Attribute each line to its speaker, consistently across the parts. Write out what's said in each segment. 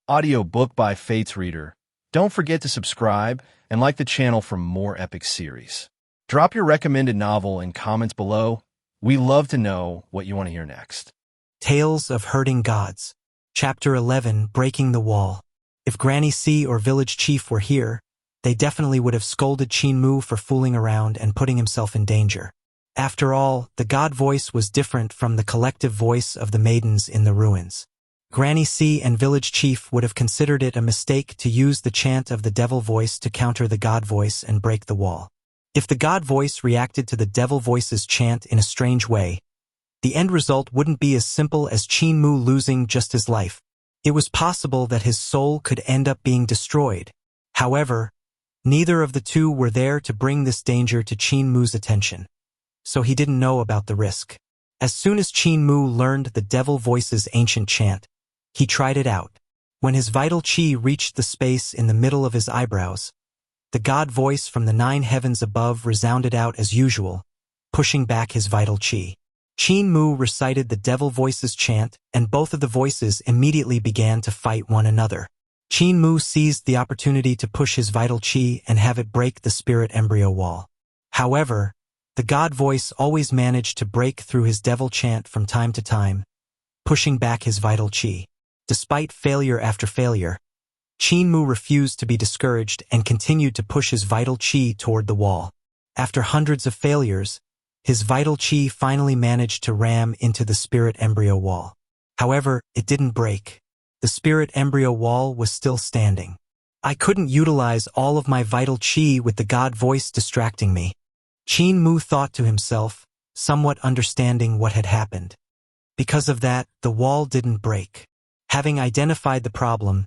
Speaker 1: Audiobook by Fate's Reader. Don't forget to subscribe and like the channel for more epic series. Drop your recommended novel in comments below. We love to know what you want to hear next.
Speaker 2: Tales of Hurting Gods. Chapter 11, Breaking the Wall. If Granny C or village chief were here, they definitely would have scolded Qin Mu for fooling around and putting himself in danger. After all, the god voice was different from the collective voice of the maidens in the ruins. Granny C and village chief would have considered it a mistake to use the chant of the devil voice to counter the god voice and break the wall. If the god voice reacted to the devil voice's chant in a strange way, the end result wouldn't be as simple as Qin Mu losing just his life. It was possible that his soul could end up being destroyed. However, neither of the two were there to bring this danger to Qin Mu's attention, so he didn't know about the risk. As soon as Qin Mu learned the devil voice's ancient chant, he tried it out. When his vital qi reached the space in the middle of his eyebrows, the god voice from the 9 heavens above resounded out as usual, pushing back his vital qi. Qin Mu recited the devil voice's chant, and both of the voices immediately began to fight one another. Qin Mu seized the opportunity to push his vital qi and have it break the spirit embryo wall. However, the god voice always managed to break through his devil chant from time to time, pushing back his vital qi. Despite failure after failure, Qin Mu refused to be discouraged and continued to push his vital qi toward the wall. After hundreds of failures, his vital qi finally managed to ram into the spirit embryo wall. However, it didn't break. The spirit embryo wall was still standing. I couldn't utilize all of my vital qi with the god voice distracting me. Qin Mu thought to himself, somewhat understanding what had happened. Because of that, the wall didn't break. Having identified the problem,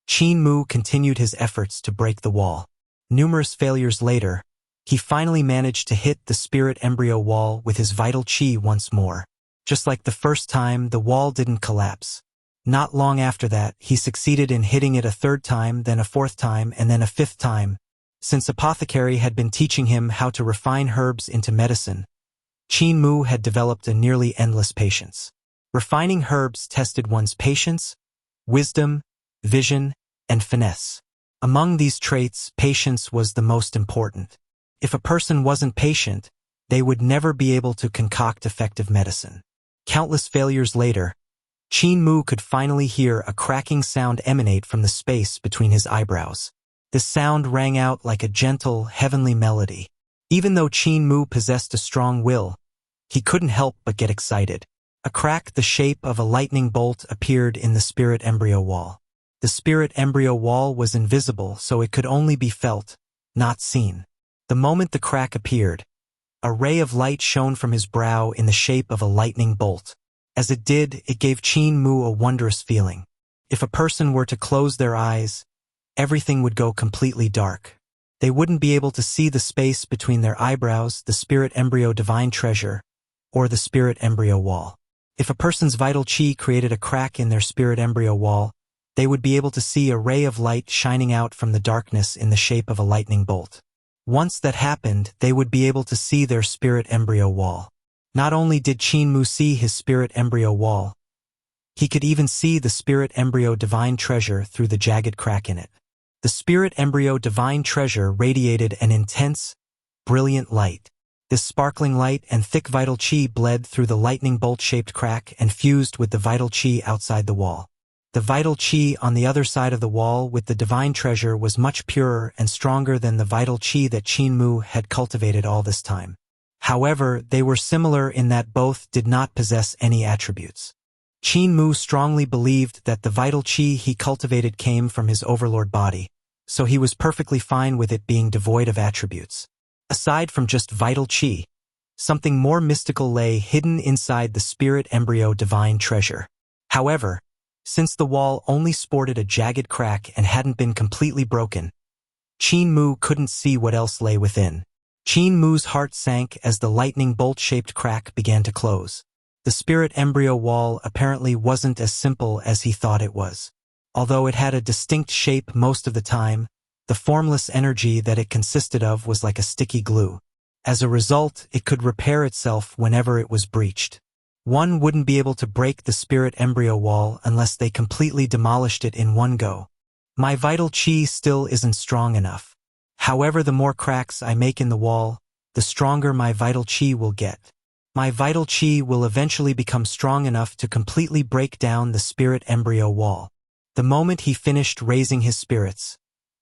Speaker 2: Qin Mu continued his efforts to break the wall. Numerous failures later, he finally managed to hit the spirit embryo wall with his vital qi once more. Just like the first time, the wall didn't collapse. Not long after that, he succeeded in hitting it a 3rd time, then a 4th time, and then a 5th time. Since Apothecary had been teaching him how to refine herbs into medicine, Qin Mu had developed a nearly endless patience. Refining herbs tested one's patience, wisdom, vision, and finesse. Among these traits, patience was the most important. If a person wasn't patient, they would never be able to concoct effective medicine. Countless failures later, Qin Mu could finally hear a cracking sound emanate from the space between his eyebrows. This sound rang out like a gentle, heavenly melody. Even though Qin Mu possessed a strong will, he couldn't help but get excited. A crack the shape of a lightning bolt appeared in the spirit embryo wall. The spirit embryo wall was invisible, so it could only be felt, not seen. The moment the crack appeared, a ray of light shone from his brow in the shape of a lightning bolt. As it did, it gave Qin Mu a wondrous feeling. If a person were to close their eyes, everything would go completely dark. They wouldn't be able to see the space between their eyebrows, the spirit embryo divine treasure, or the spirit embryo wall. If a person's vital qi created a crack in their spirit embryo wall, they would be able to see a ray of light shining out from the darkness in the shape of a lightning bolt. Once that happened, they would be able to see their spirit embryo wall. Not only did Qin Mu see his spirit embryo wall, he could even see the spirit embryo divine treasure through the jagged crack in it. The spirit embryo divine treasure radiated an intense, brilliant light. This sparkling light and thick vital qi bled through the lightning bolt-shaped crack and fused with the vital qi outside the wall. The vital qi on the other side of the wall with the divine treasure was much purer and stronger than the vital qi that Qin Mu had cultivated all this time. However, they were similar in that both did not possess any attributes. Qin Mu strongly believed that the vital qi he cultivated came from his overlord body, so he was perfectly fine with it being devoid of attributes. Aside from just vital qi, something more mystical lay hidden inside the spirit embryo divine treasure. However, since the wall only sported a jagged crack and hadn't been completely broken, Qin Mu couldn't see what else lay within. Qin Mu's heart sank as the lightning bolt-shaped crack began to close. The spirit embryo wall apparently wasn't as simple as he thought it was. Although it had a distinct shape most of the time, the formless energy that it consisted of was like a sticky glue. As a result, it could repair itself whenever it was breached. One wouldn't be able to break the spirit embryo wall unless they completely demolished it in one go. My vital chi still isn't strong enough. However, the more cracks I make in the wall, the stronger my vital chi will get. My vital chi will eventually become strong enough to completely break down the spirit embryo wall. The moment he finished raising his spirits,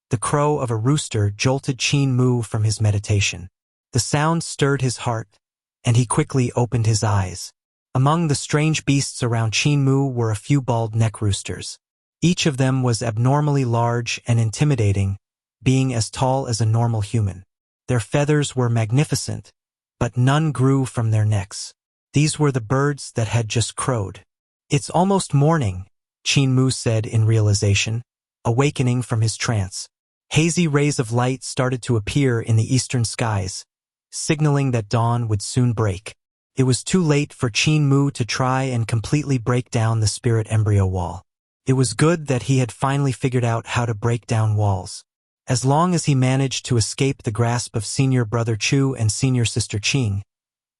Speaker 2: the crow of a rooster jolted Qin Mu from his meditation. The sound stirred his heart, and he quickly opened his eyes. Among the strange beasts around Qin Mu were a few bald neck roosters. Each of them was abnormally large and intimidating, being as tall as a normal human. Their feathers were magnificent, but none grew from their necks. These were the birds that had just crowed. "It's almost morning," Qin Mu said in realization, awakening from his trance. Hazy rays of light started to appear in the eastern skies, signaling that dawn would soon break. It was too late for Qin Mu to try and completely break down the spirit embryo wall. It was good that he had finally figured out how to break down walls. As long as he managed to escape the grasp of senior brother Chu and senior sister Qing,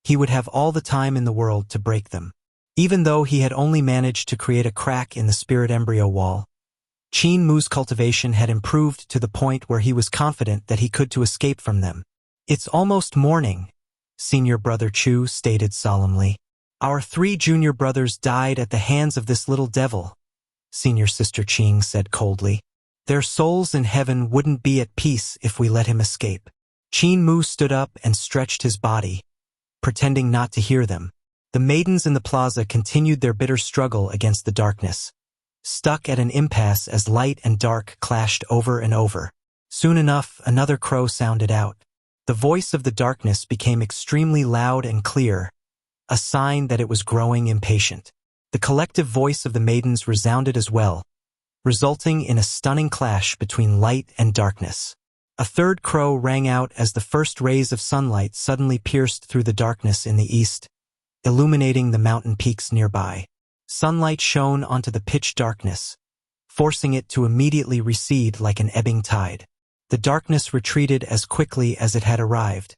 Speaker 2: he would have all the time in the world to break them. Even though he had only managed to create a crack in the spirit embryo wall, Qin Mu's cultivation had improved to the point where he was confident that he could to escape from them. "It's almost morning," senior brother Chu stated solemnly. "Our 3 junior brothers died at the hands of this little devil," senior sister Qing said coldly. "Their souls in heaven wouldn't be at peace if we let him escape." Qin Mu stood up and stretched his body, pretending not to hear them. The maidens in the plaza continued their bitter struggle against the darkness, stuck at an impasse as light and dark clashed over and over. Soon enough, another crow sounded out. The voice of the darkness became extremely loud and clear, a sign that it was growing impatient. The collective voice of the maidens resounded as well, resulting in a stunning clash between light and darkness. A third crow rang out as the first rays of sunlight suddenly pierced through the darkness in the east, illuminating the mountain peaks nearby. Sunlight shone onto the pitch darkness, forcing it to immediately recede like an ebbing tide. The darkness retreated as quickly as it had arrived,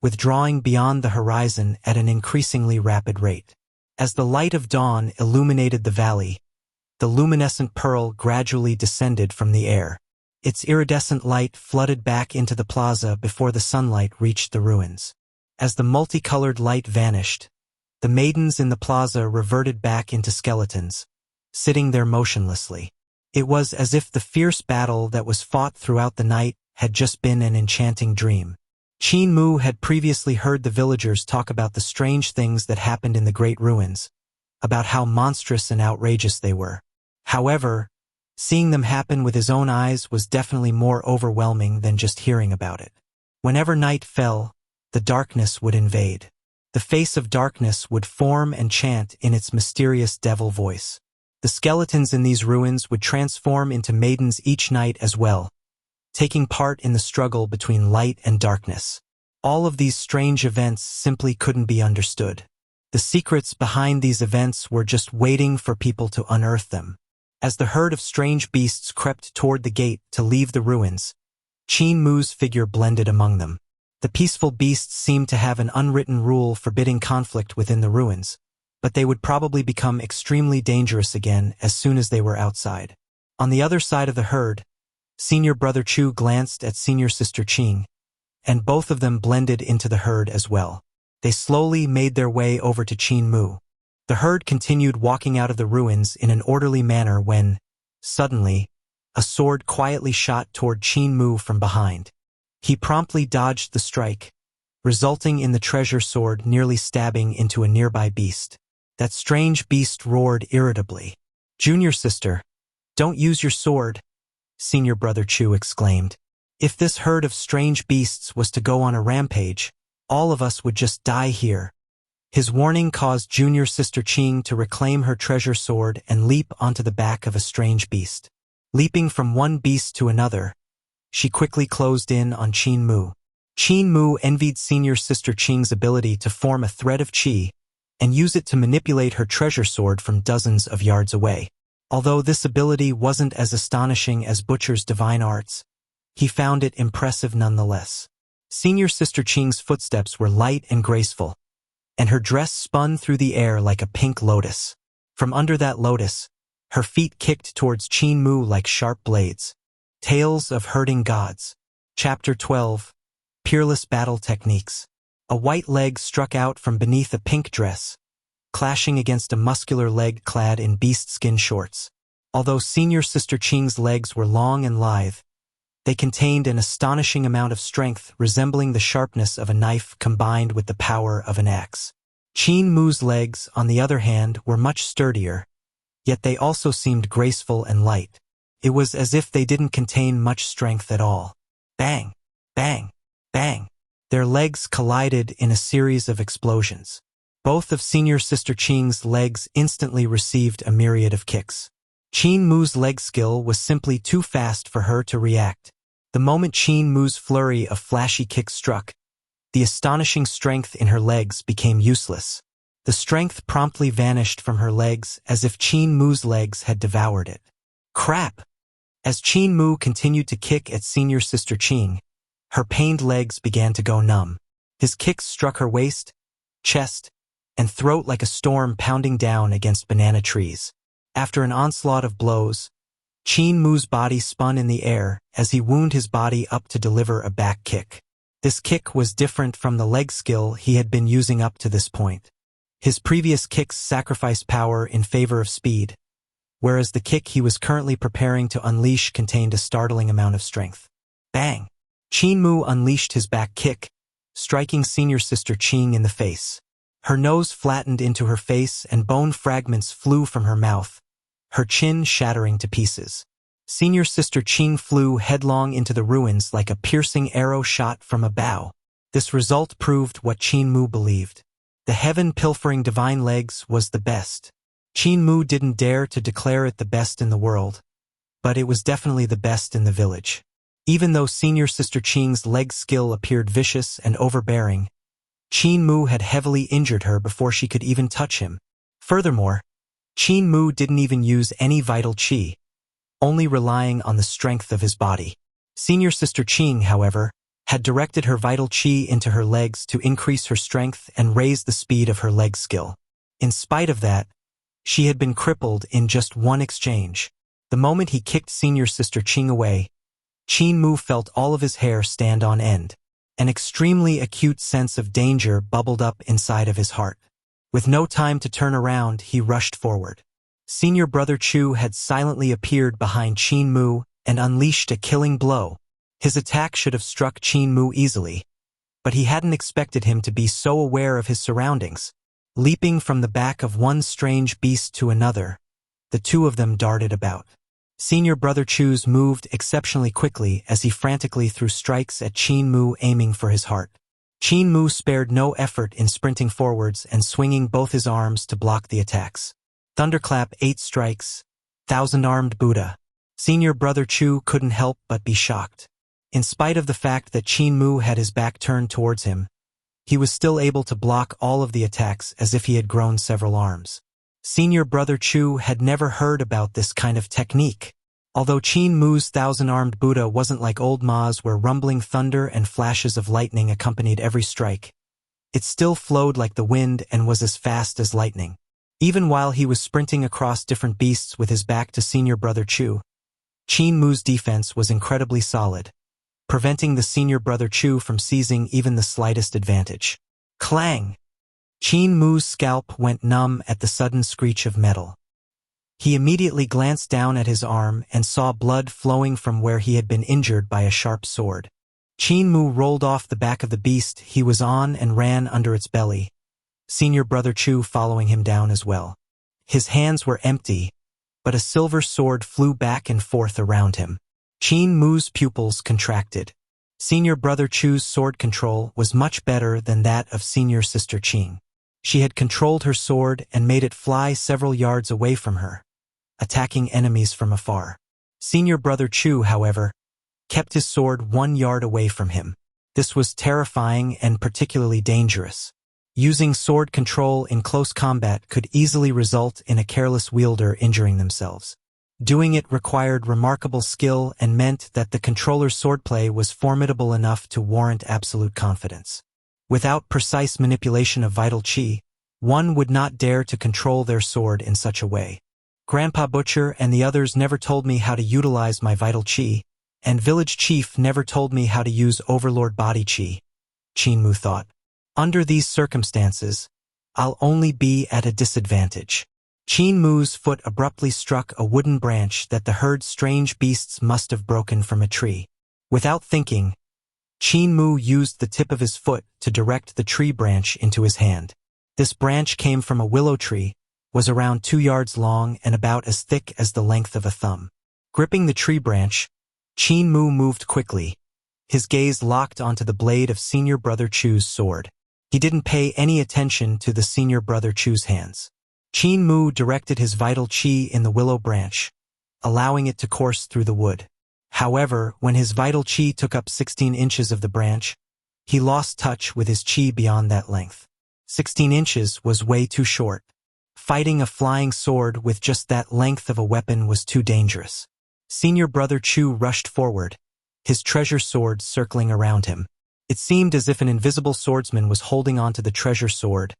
Speaker 2: withdrawing beyond the horizon at an increasingly rapid rate. As the light of dawn illuminated the valley, the luminescent pearl gradually descended from the air. Its iridescent light flooded back into the plaza before the sunlight reached the ruins. As the multicolored light vanished, the maidens in the plaza reverted back into skeletons, sitting there motionlessly. It was as if the fierce battle that was fought throughout the night had just been an enchanting dream. Qin Mu had previously heard the villagers talk about the strange things that happened in the great ruins, about how monstrous and outrageous they were. However, seeing them happen with his own eyes was definitely more overwhelming than just hearing about it. Whenever night fell, the darkness would invade. The face of darkness would form and chant in its mysterious devil voice. The skeletons in these ruins would transform into maidens each night as well, taking part in the struggle between light and darkness. All of these strange events simply couldn't be understood. The secrets behind these events were just waiting for people to unearth them. As the herd of strange beasts crept toward the gate to leave the ruins, Qin Mu's figure blended among them. The peaceful beasts seemed to have an unwritten rule forbidding conflict within the ruins, but they would probably become extremely dangerous again as soon as they were outside. On the other side of the herd, senior brother Chu glanced at senior sister Qing, and both of them blended into the herd as well. They slowly made their way over to Qin Mu. The herd continued walking out of the ruins in an orderly manner when, suddenly, a sword quietly shot toward Qin Mu from behind. He promptly dodged the strike, resulting in the treasure sword nearly stabbing into a nearby beast. That strange beast roared irritably. "Junior sister, don't use your sword," senior brother Chu exclaimed. "If this herd of strange beasts was to go on a rampage, all of us would just die here." His warning caused junior sister Qing to reclaim her treasure sword and leap onto the back of a strange beast. Leaping from one beast to another, she quickly closed in on Qin Mu. Qin Mu envied senior sister Qing's ability to form a thread of qi and use it to manipulate her treasure sword from dozens of yards away. Although this ability wasn't as astonishing as Butcher's divine arts, he found it impressive nonetheless. Senior sister Qing's footsteps were light and graceful, and her dress spun through the air like a pink lotus. From under that lotus, her feet kicked towards Qin Mu like sharp blades. Tales of Herding Gods. Chapter 12. Peerless Battle Techniques. A white leg struck out from beneath a pink dress, clashing against a muscular leg clad in beast skin shorts. Although Senior Sister Qing's legs were long and lithe, they contained an astonishing amount of strength resembling the sharpness of a knife combined with the power of an axe. Qin Mu's legs, on the other hand, were much sturdier, yet they also seemed graceful and light. It was as if they didn't contain much strength at all. Bang! Bang! Bang! Their legs collided in a series of explosions. Both of Senior Sister Qing's legs instantly received a myriad of kicks. Qin Mu's leg skill was simply too fast for her to react. The moment Qin Mu's flurry of flashy kicks struck, the astonishing strength in her legs became useless. The strength promptly vanished from her legs as if Qin Mu's legs had devoured it. Crap! As Qin Mu continued to kick at Senior Sister Qing, her pained legs began to go numb. His kicks struck her waist, chest, and throat like a storm pounding down against banana trees. After an onslaught of blows, Qin Mu's body spun in the air as he wound his body up to deliver a back kick. This kick was different from the leg skill he had been using up to this point. His previous kicks sacrificed power in favor of speed, whereas the kick he was currently preparing to unleash contained a startling amount of strength. Bang! Qin Mu unleashed his back kick, striking Senior Sister Qing in the face. Her nose flattened into her face and bone fragments flew from her mouth, her chin shattering to pieces. Senior Sister Qing flew headlong into the ruins like a piercing arrow shot from a bow. This result proved what Qin Mu believed. The heaven-pilfering divine legs was the best. Qin Mu didn't dare to declare it the best in the world, but it was definitely the best in the village. Even though Senior Sister Qing's leg skill appeared vicious and overbearing, Qin Mu had heavily injured her before she could even touch him. Furthermore, Qin Mu didn't even use any vital qi, only relying on the strength of his body. Senior Sister Qing, however, had directed her vital qi into her legs to increase her strength and raise the speed of her leg skill. In spite of that, she had been crippled in just one exchange. The moment he kicked Senior Sister Qing away, Qin Mu felt all of his hair stand on end. An extremely acute sense of danger bubbled up inside of his heart. With no time to turn around, he rushed forward. Senior Brother Chu had silently appeared behind Qin Mu and unleashed a killing blow. His attack should have struck Qin Mu easily, but he hadn't expected him to be so aware of his surroundings. Leaping from the back of one strange beast to another, the two of them darted about. Senior Brother Chu's moved exceptionally quickly as he frantically threw strikes at Qin Mu, aiming for his heart. Qin Mu spared no effort in sprinting forwards and swinging both his arms to block the attacks. Thunderclap 8 strikes, Thousand-Armed Buddha. Senior Brother Chu couldn't help but be shocked. In spite of the fact that Qin Mu had his back turned towards him, he was still able to block all of the attacks as if he had grown several arms. Senior Brother Chu had never heard about this kind of technique. Although Qin Mu's Thousand-Armed Buddha wasn't like old Ma's where rumbling thunder and flashes of lightning accompanied every strike, it still flowed like the wind and was as fast as lightning. Even while he was sprinting across different beasts with his back to Senior Brother Chu, Qin Mu's defense was incredibly solid, preventing the Senior Brother Chu from seizing even the slightest advantage. Clang! Qin Mu's scalp went numb at the sudden screech of metal. He immediately glanced down at his arm and saw blood flowing from where he had been injured by a sharp sword. Qin Mu rolled off the back of the beast he was on and ran under its belly, Senior Brother Chu following him down as well. His hands were empty, but a silver sword flew back and forth around him. Qin Mu's pupils contracted. Senior Brother Chu's sword control was much better than that of Senior Sister Qing. She had controlled her sword and made it fly several yards away from her, attacking enemies from afar. Senior Brother Chu, however, kept his sword 1 yard away from him. This was terrifying and particularly dangerous. Using sword control in close combat could easily result in a careless wielder injuring themselves. Doing it required remarkable skill and meant that the controller's swordplay was formidable enough to warrant absolute confidence. Without precise manipulation of vital qi, one would not dare to control their sword in such a way. Grandpa Butcher and the others never told me how to utilize my vital qi, and Village Chief never told me how to use Overlord body qi, Qin Mu thought. Under these circumstances, I'll only be at a disadvantage. Qin Mu's foot abruptly struck a wooden branch that the herd's strange beasts must have broken from a tree. Without thinking, Qin Mu used the tip of his foot to direct the tree branch into his hand. This branch came from a willow tree, was around 2 yards long and about as thick as the length of a thumb. Gripping the tree branch, Qin Mu moved quickly, his gaze locked onto the blade of Senior Brother Chu's sword. He didn't pay any attention to the Senior Brother Chu's hands. Qin Mu directed his vital qi in the willow branch, allowing it to course through the wood. However, when his vital qi took up 16 inches of the branch, he lost touch with his qi beyond that length. 16 inches was way too short. Fighting a flying sword with just that length of a weapon was too dangerous. Senior Brother Chu rushed forward, his treasure sword circling around him. It seemed as if an invisible swordsman was holding onto the treasure sword,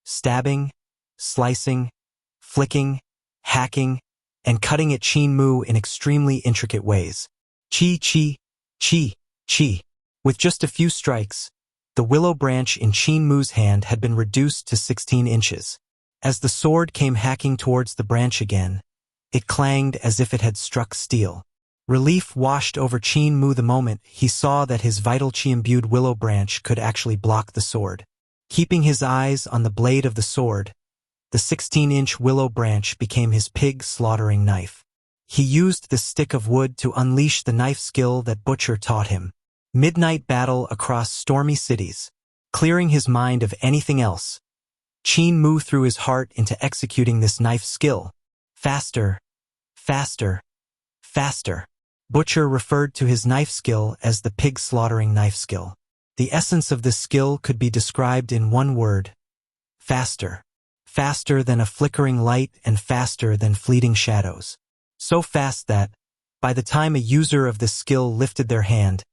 Speaker 2: stabbing, slicing, flicking, hacking, and cutting at Qin Mu in extremely intricate ways. Chi, chi, chi, chi. With just a few strikes, the willow branch in Qin Mu's hand had been reduced to 16 inches. As the sword came hacking towards the branch again, it clanged as if it had struck steel. Relief washed over Qin Mu the moment he saw that his vital qi-imbued willow branch could actually block the sword. Keeping his eyes on the blade of the sword, the 16-inch willow branch became his pig-slaughtering knife. He used the stick of wood to unleash the knife skill that Butcher taught him. Midnight battle across stormy cities. Clearing his mind of anything else, Qin Mu threw his heart into executing this knife skill. Faster, faster, faster. Butcher referred to his knife skill as the pig-slaughtering knife skill. The essence of this skill could be described in one word: faster. Faster than a flickering light and faster than fleeting shadows. So fast that, by the time a user of this skill lifted their hand,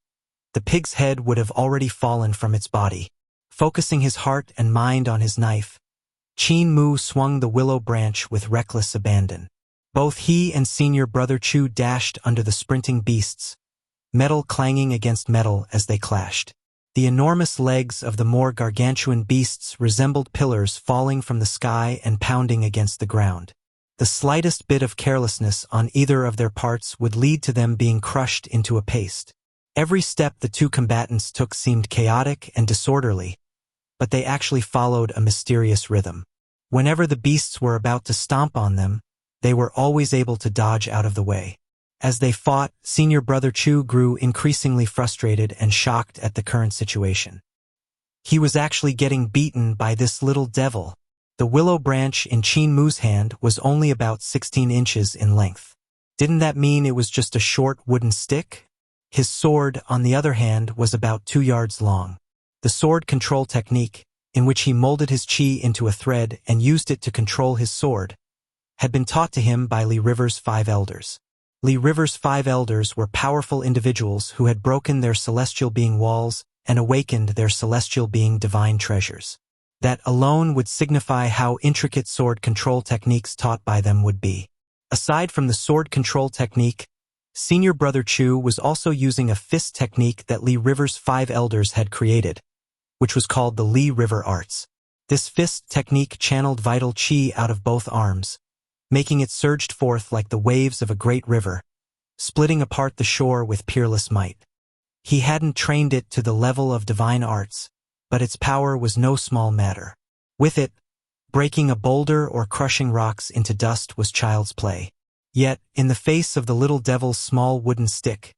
Speaker 2: the pig's head would have already fallen from its body. Focusing his heart and mind on his knife, Qin Mu swung the willow branch with reckless abandon. Both he and Senior Brother Chu dashed under the sprinting beasts, metal clanging against metal as they clashed. The enormous legs of the more gargantuan beasts resembled pillars falling from the sky and pounding against the ground. The slightest bit of carelessness on either of their parts would lead to them being crushed into a paste. Every step the two combatants took seemed chaotic and disorderly, but they actually followed a mysterious rhythm. Whenever the beasts were about to stomp on them, they were always able to dodge out of the way. As they fought, Senior Brother Chu grew increasingly frustrated and shocked at the current situation. He was actually getting beaten by this little devil. The willow branch in Qin Mu's hand was only about 16 inches in length. Didn't that mean it was just a short wooden stick? His sword, on the other hand, was about 2 yards long. The sword control technique, in which he molded his qi into a thread and used it to control his sword, had been taught to him by Li River's 5 elders. Li River's 5 elders were powerful individuals who had broken their celestial being walls and awakened their celestial being divine treasures. That alone would signify how intricate sword control techniques taught by them would be. Aside from the sword control technique, Senior Brother Chu was also using a fist technique that Li River's 5 elders had created, which was called the Li River Arts. This fist technique channeled vital qi out of both arms, making it surged forth like the waves of a great river, splitting apart the shore with peerless might. He hadn't trained it to the level of divine arts, but its power was no small matter. With it, breaking a boulder or crushing rocks into dust was child's play. Yet, in the face of the little devil's small wooden stick,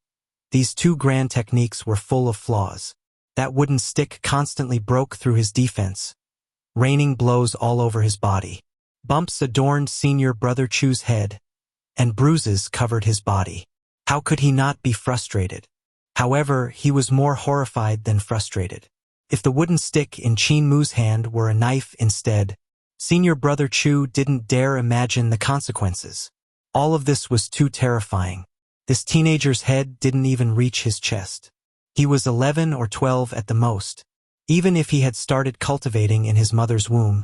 Speaker 2: these two grand techniques were full of flaws. That wooden stick constantly broke through his defense, raining blows all over his body. Bumps adorned Senior Brother Chu's head, and bruises covered his body. How could he not be frustrated? However, he was more horrified than frustrated. If the wooden stick in Qin Mu's hand were a knife instead, Senior Brother Chu didn't dare imagine the consequences. All of this was too terrifying. This teenager's head didn't even reach his chest. He was 11 or 12 at the most. Even if he had started cultivating in his mother's womb,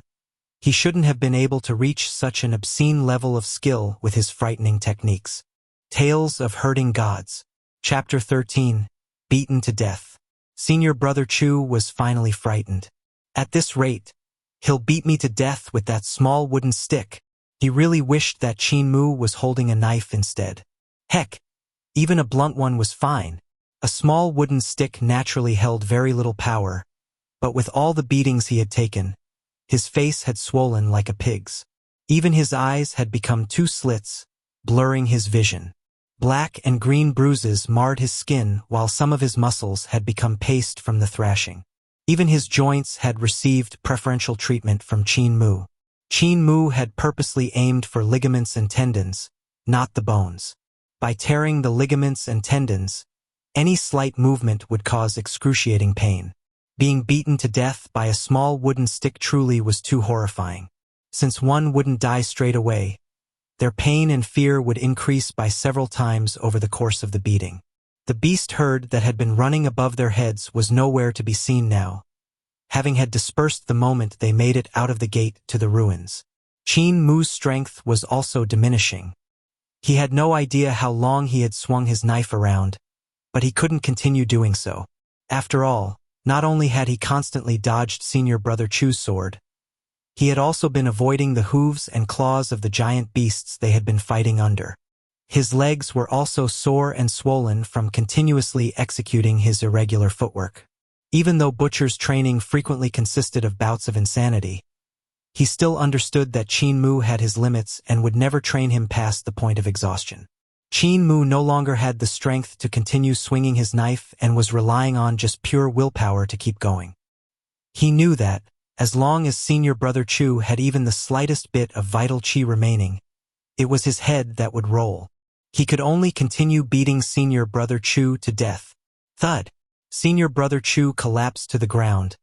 Speaker 2: he shouldn't have been able to reach such an obscene level of skill with his frightening techniques. Tales of Herding Gods. Chapter 13. Beaten to Death. Senior Brother Chu was finally frightened. At this rate, he'll beat me to death with that small wooden stick. He really wished that Qin Mu was holding a knife instead. Heck, even a blunt one was fine. A small wooden stick naturally held very little power, but with all the beatings he had taken, his face had swollen like a pig's. Even his eyes had become two slits, blurring his vision. Black and green bruises marred his skin, while some of his muscles had become paste from the thrashing. Even his joints had received preferential treatment from Qin Mu. Qin Mu had purposely aimed for ligaments and tendons, not the bones. By tearing the ligaments and tendons, any slight movement would cause excruciating pain. Being beaten to death by a small wooden stick truly was too horrifying. Since one wouldn't die straight away, their pain and fear would increase by several times over the course of the beating. The beast herd that had been running above their heads was nowhere to be seen now, having had dispersed the moment they made it out of the gate to the ruins. Qin Mu's strength was also diminishing. He had no idea how long he had swung his knife around, but he couldn't continue doing so. After all, not only had he constantly dodged Senior Brother Chu's sword, he had also been avoiding the hooves and claws of the giant beasts they had been fighting under. His legs were also sore and swollen from continuously executing his irregular footwork. Even though Butcher's training frequently consisted of bouts of insanity, he still understood that Qin Mu had his limits and would never train him past the point of exhaustion. Qin Mu no longer had the strength to continue swinging his knife and was relying on just pure willpower to keep going. He knew that, as long as Senior Brother Chu had even the slightest bit of vital qi remaining, it was his head that would roll. He could only continue beating Senior Brother Chu to death. Thud! Senior Brother Chu collapsed to the ground,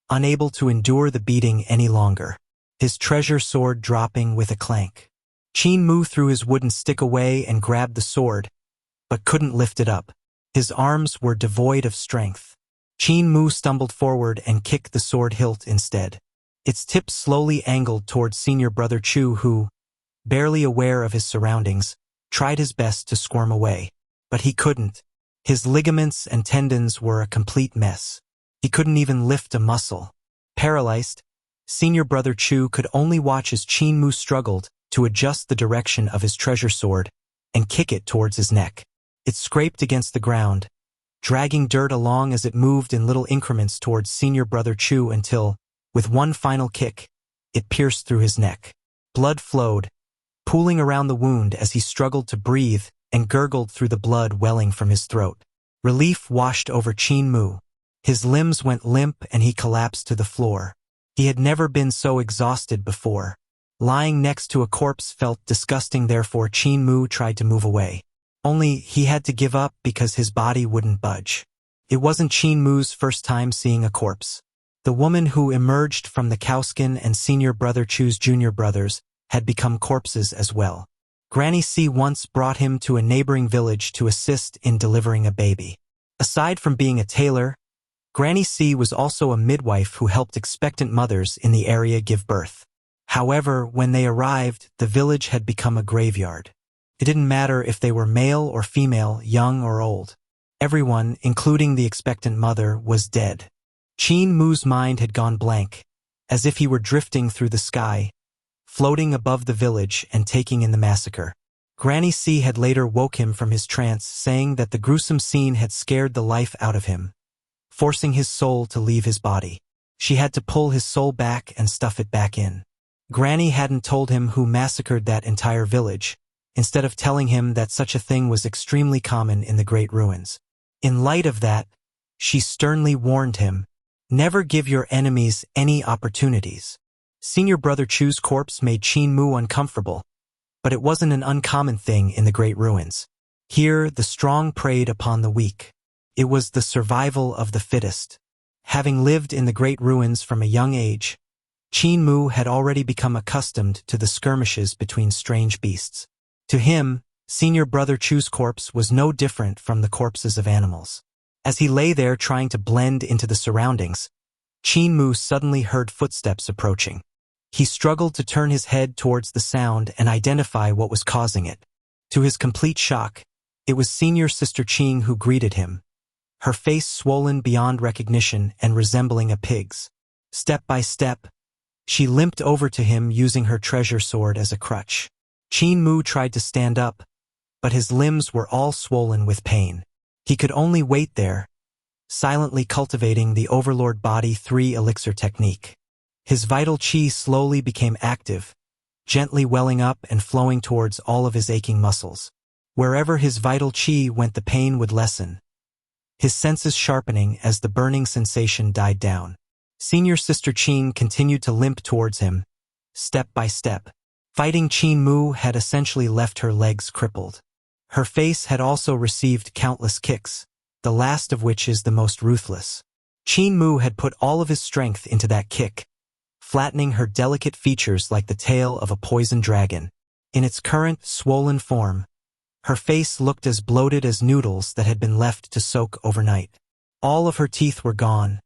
Speaker 2: unable to endure the beating any longer, his treasure sword dropping with a clank. Qin Mu threw his wooden stick away and grabbed the sword, but couldn't lift it up. His arms were devoid of strength. Qin Mu stumbled forward and kicked the sword hilt instead. Its tip slowly angled towards Senior Brother Chu who, barely aware of his surroundings, tried his best to squirm away. But he couldn't. His ligaments and tendons were a complete mess. He couldn't even lift a muscle. Paralyzed, Senior Brother Chu could only watch as Qin Mu struggled to adjust the direction of his treasure sword and kick it towards his neck. It scraped against the ground, dragging dirt along as it moved in little increments towards Senior Brother Chu until, with one final kick, it pierced through his neck. Blood flowed, pooling around the wound as he struggled to breathe and gurgled through the blood welling from his throat. Relief washed over Qin Mu. His limbs went limp and he collapsed to the floor. He had never been so exhausted before. Lying next to a corpse felt disgusting, therefore Qin Mu tried to move away. Only he had to give up because his body wouldn't budge. It wasn't Qin Mu's first time seeing a corpse. The woman who emerged from the cowskin and Senior Brother Chu's junior brothers had become corpses as well. Granny C once brought him to a neighboring village to assist in delivering a baby. Aside from being a tailor, Granny C was also a midwife who helped expectant mothers in the area give birth. However, when they arrived, the village had become a graveyard. It didn't matter if they were male or female, young or old. Everyone, including the expectant mother, was dead. Qin Mu's mind had gone blank, as if he were drifting through the sky, floating above the village and taking in the massacre. Granny C had later woke him from his trance, saying that the gruesome scene had scared the life out of him, forcing his soul to leave his body. She had to pull his soul back and stuff it back in. Granny hadn't told him who massacred that entire village, instead of telling him that such a thing was extremely common in the Great Ruins. In light of that, she sternly warned him, "Never give your enemies any opportunities." Senior Brother Chu's corpse made Qin Mu uncomfortable, but it wasn't an uncommon thing in the Great Ruins. Here, the strong preyed upon the weak. It was the survival of the fittest. Having lived in the Great Ruins from a young age, Qin Mu had already become accustomed to the skirmishes between strange beasts. To him, Senior Brother Chu's corpse was no different from the corpses of animals. As he lay there trying to blend into the surroundings, Qin Mu suddenly heard footsteps approaching. He struggled to turn his head towards the sound and identify what was causing it. To his complete shock, it was senior sister Qing who greeted him, her face swollen beyond recognition and resembling a pig's. Step by step, she limped over to him using her treasure sword as a crutch. Qin Mu tried to stand up, but his limbs were all swollen with pain. He could only wait there, silently cultivating the Overlord Body 3 elixir technique. His vital qi slowly became active, gently welling up and flowing towards all of his aching muscles. Wherever his vital qi went, the pain would lessen, his senses sharpening as the burning sensation died down. Senior sister Qin continued to limp towards him, step by step. Fighting Qin Mu had essentially left her legs crippled. Her face had also received countless kicks, the last of which is the most ruthless. Qin Mu had put all of his strength into that kick, flattening her delicate features like the tail of a poison dragon. In its current, swollen form, her face looked as bloated as noodles that had been left to soak overnight. All of her teeth were gone,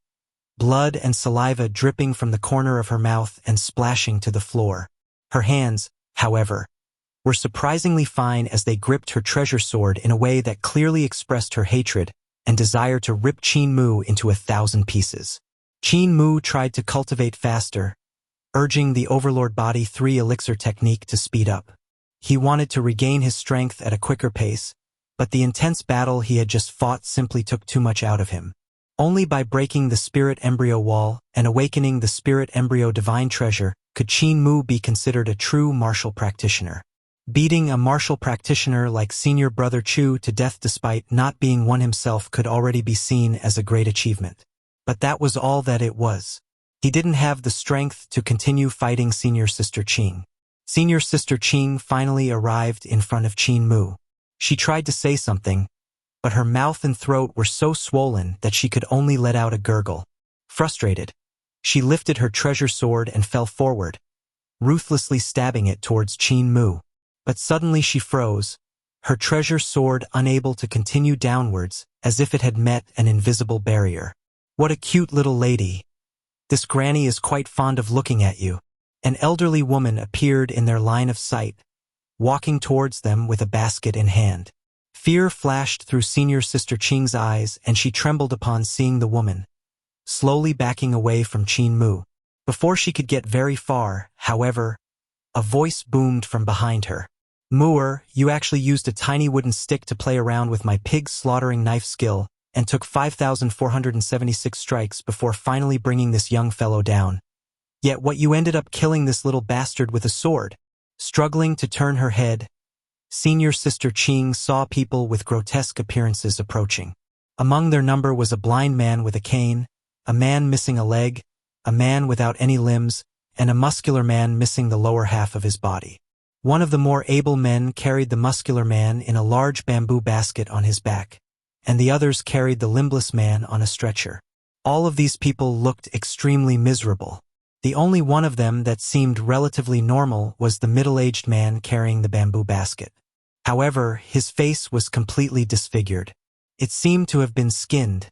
Speaker 2: blood and saliva dripping from the corner of her mouth and splashing to the floor. Her hands, however, were surprisingly fine as they gripped her treasure sword in a way that clearly expressed her hatred and desire to rip Qin Mu into 1,000 pieces. Qin Mu tried to cultivate faster, urging the Overlord Body 3 elixir technique to speed up. He wanted to regain his strength at a quicker pace, but the intense battle he had just fought simply took too much out of him. Only by breaking the Spirit Embryo Wall and awakening the Spirit Embryo Divine Treasure could Qin Mu be considered a true martial practitioner. Beating a martial practitioner like Senior Brother Chu to death despite not being one himself could already be seen as a great achievement. But that was all that it was. He didn't have the strength to continue fighting Senior Sister Qing. Senior Sister Qing finally arrived in front of Qin Mu. She tried to say something, but her mouth and throat were so swollen that she could only let out a gurgle. Frustrated, she lifted her treasure sword and fell forward, ruthlessly stabbing it towards Qin Mu. But suddenly she froze, her treasure sword unable to continue downwards as if it had met an invisible barrier. What a cute little lady. This granny is quite fond of looking at you. An elderly woman appeared in their line of sight, walking towards them with a basket in hand. Fear flashed through Senior Sister Qing's eyes and she trembled upon seeing the woman, slowly backing away from Qin Mu. Before she could get very far, however, a voice boomed from behind her. Muir, you actually used a tiny wooden stick to play around with my pig slaughtering knife skill and took 5,476 strikes before finally bringing this young fellow down. Yet what you ended up killing this little bastard with a sword. Struggling to turn her head, Senior Sister Qing saw people with grotesque appearances approaching. Among their number was a blind man with a cane, a man missing a leg, a man without any limbs, and a muscular man missing the lower half of his body. One of the more able men carried the muscular man in a large bamboo basket on his back, and the others carried the limbless man on a stretcher. All of these people looked extremely miserable. The only one of them that seemed relatively normal was the middle-aged man carrying the bamboo basket. However, his face was completely disfigured. It seemed to have been skinned,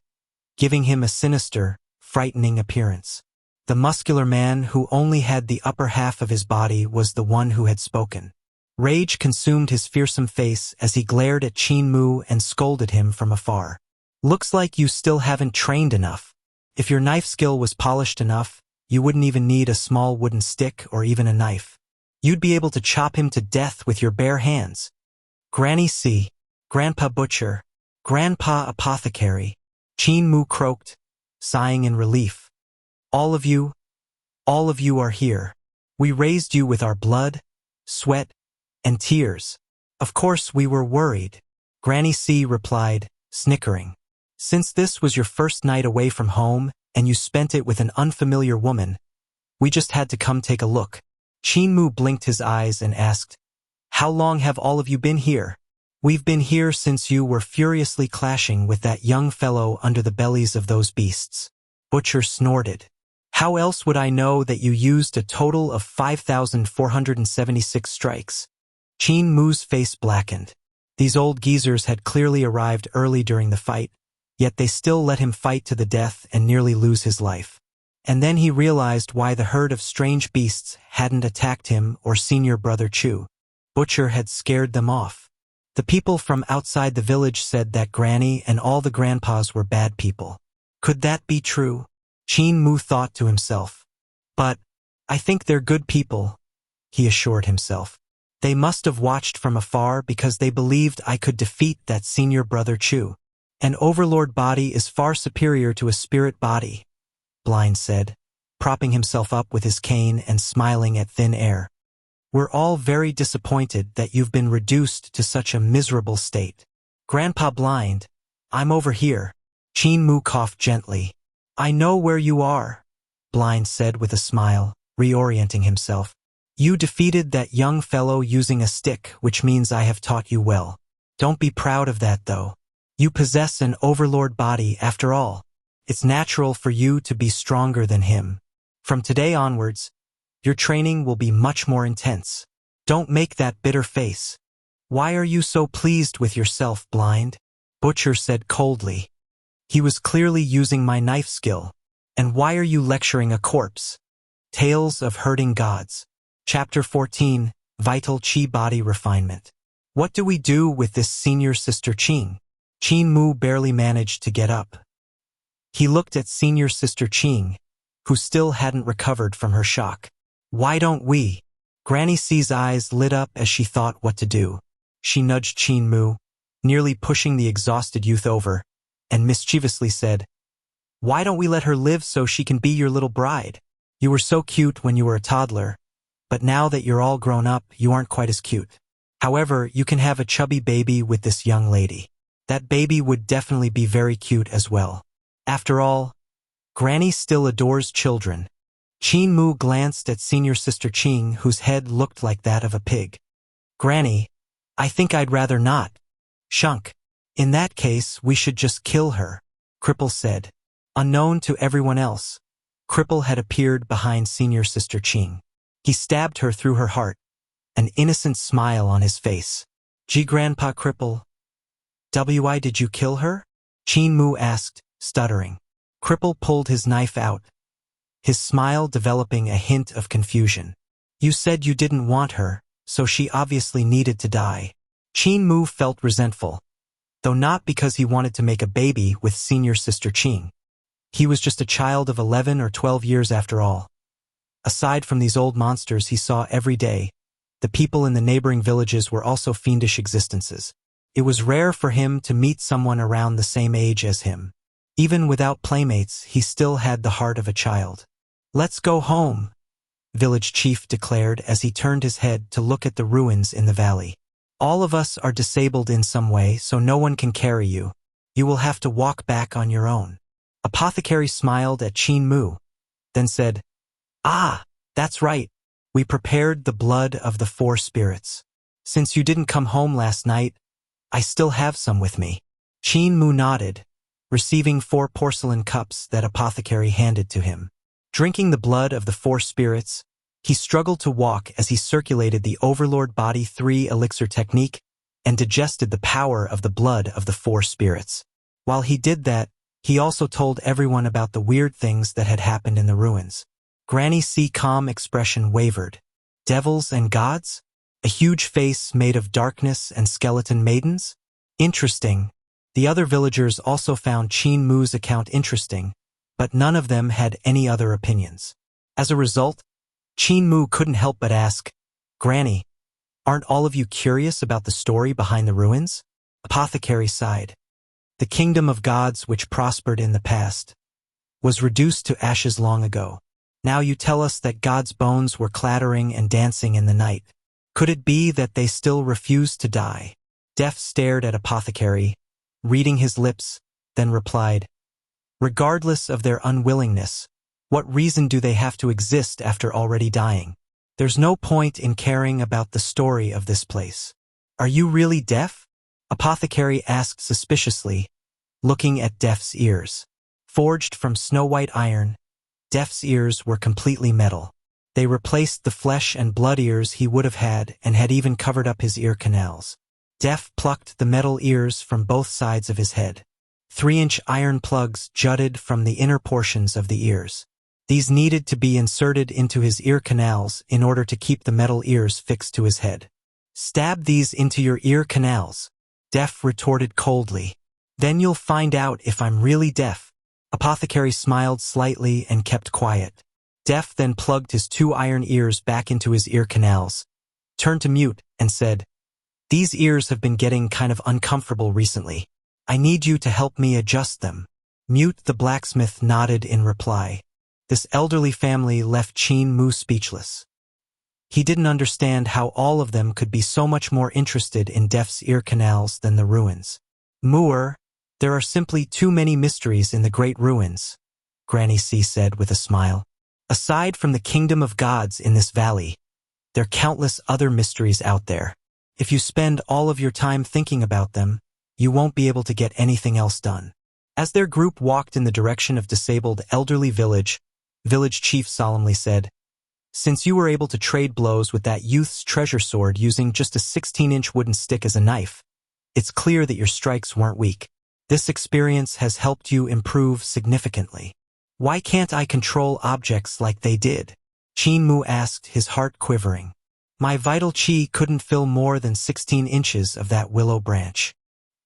Speaker 2: giving him a sinister, frightening appearance. The muscular man who only had the upper half of his body was the one who had spoken. Rage consumed his fearsome face as he glared at Qin Mu and scolded him from afar. Looks like you still haven't trained enough. If your knife skill was polished enough, you wouldn't even need a small wooden stick or even a knife. You'd be able to chop him to death with your bare hands. Granny C, Grandpa Butcher, Grandpa Apothecary, Qin Mu croaked, sighing in relief. All of you are here. We raised you with our blood, sweat, and tears. Of course we were worried, Granny C replied, snickering. Since this was your first night away from home, and you spent it with an unfamiliar woman, we just had to come take a look. Qin Mu blinked his eyes and asked, how long have all of you been here? We've been here since you were furiously clashing with that young fellow under the bellies of those beasts. Butcher snorted. How else would I know that you used a total of 5,476 strikes? Qin Mu's face blackened. These old geezers had clearly arrived early during the fight, yet they still let him fight to the death and nearly lose his life. And then he realized why the herd of strange beasts hadn't attacked him or senior brother Chu. Butcher had scared them off. The people from outside the village said that Granny and all the grandpas were bad people. Could that be true? Qin Mu thought to himself. But I think they're good people, he assured himself. They must have watched from afar because they believed I could defeat that senior brother Chu. An overlord body is far superior to a spirit body, Blind said, propping himself up with his cane and smiling at thin air. We're all very disappointed that you've been reduced to such a miserable state. Grandpa Blind, I'm over here. Qin Mu coughed gently. I know where you are, Blind said with a smile, reorienting himself. You defeated that young fellow using a stick, which means I have taught you well. Don't be proud of that, though. You possess an overlord body, after all. It's natural for you to be stronger than him. From today onwards, your training will be much more intense. Don't make that bitter face. Why are you so pleased with yourself, Blind? Butcher said coldly. He was clearly using my knife skill. And why are you lecturing a corpse? Tales of Hurting Gods. Chapter 14, Vital Qi Body Refinement. What do we do with this senior sister Qing? Qin Mu barely managed to get up. He looked at senior sister Qing, who still hadn't recovered from her shock. Why don't we? Granny C's eyes lit up as she thought what to do. She nudged Qin Mu, nearly pushing the exhausted youth over, and mischievously said, Why don't we let her live so she can be your little bride? You were so cute when you were a toddler, but now that you're all grown up, you aren't quite as cute. However, you can have a chubby baby with this young lady. That baby would definitely be very cute as well. After all, Granny still adores children. Qin Mu glanced at senior sister Qing, whose head looked like that of a pig. Granny, I think I'd rather not. Shunk. In that case, we should just kill her, Cripple said. Unknown to everyone else, Cripple had appeared behind senior sister Qing. He stabbed her through her heart, an innocent smile on his face. Gee, Grandpa Cripple. Why did you kill her? Qin Mu asked, stuttering. Cripple pulled his knife out, his smile developing a hint of confusion. You said you didn't want her, so she obviously needed to die. Qin Mu felt resentful, though not because he wanted to make a baby with senior sister Qing. He was just a child of 11 or 12 years after all. Aside from these old monsters he saw every day, the people in the neighboring villages were also fiendish existences. It was rare for him to meet someone around the same age as him. Even without playmates, he still had the heart of a child. Let's go home, village chief declared as he turned his head to look at the ruins in the valley. All of us are disabled in some way, so no one can carry you. You will have to walk back on your own. Apothecary smiled at Qin Mu, then said, Ah, that's right. We prepared the blood of the 4 spirits. Since you didn't come home last night, I still have some with me. Qin Mu nodded, receiving 4 porcelain cups that Apothecary handed to him. Drinking the blood of the 4 spirits, he struggled to walk as he circulated the Overlord Body 3 elixir technique and digested the power of the blood of the 4 spirits. While he did that, he also told everyone about the weird things that had happened in the ruins. Granny C's calm expression wavered. Devils and gods? A huge face made of darkness and skeleton maidens? Interesting. The other villagers also found Qin Mu's account interesting, but none of them had any other opinions. As a result, Qin Mu couldn't help but ask, Granny, aren't all of you curious about the story behind the ruins? Apothecary sighed. The kingdom of gods which prospered in the past was reduced to ashes long ago. Now you tell us that God's bones were clattering and dancing in the night. Could it be that they still refused to die? Death stared at Apothecary, reading his lips, then replied, Regardless of their unwillingness, what reason do they have to exist after already dying? There's no point in caring about the story of this place. Are you really deaf? Apothecary asked suspiciously, looking at Deaf's ears. Forged from snow-white iron, Deaf's ears were completely metal. They replaced the flesh and blood ears he would have had and had even covered up his ear canals. Deaf plucked the metal ears from both sides of his head. 3-inch iron plugs jutted from the inner portions of the ears. These needed to be inserted into his ear canals in order to keep the metal ears fixed to his head. Stab these into your ear canals, Deaf retorted coldly. Then you'll find out if I'm really deaf. Apothecary smiled slightly and kept quiet. Deaf then plugged his 2 iron ears back into his ear canals, turned to Mute, and said, "These ears have been getting kind of uncomfortable recently. I need you to help me adjust them." Mute the blacksmith nodded in reply. This elderly family left Qin Mu speechless. He didn't understand how all of them could be so much more interested in Deaf's ear canals than the ruins. "Muir, there are simply too many mysteries in the great ruins," Granny C said with a smile. "Aside from the kingdom of gods in this valley, there are countless other mysteries out there. If you spend all of your time thinking about them, you won't be able to get anything else done." As their group walked in the direction of disabled elderly village chief solemnly said, "Since you were able to trade blows with that youth's treasure sword using just a 16-inch wooden stick as a knife, it's clear that your strikes weren't weak. This experience has helped you improve significantly. Why can't I control objects like they did?" Qin Mu asked, his heart quivering. "My vital qi couldn't fill more than 16 inches of that willow branch."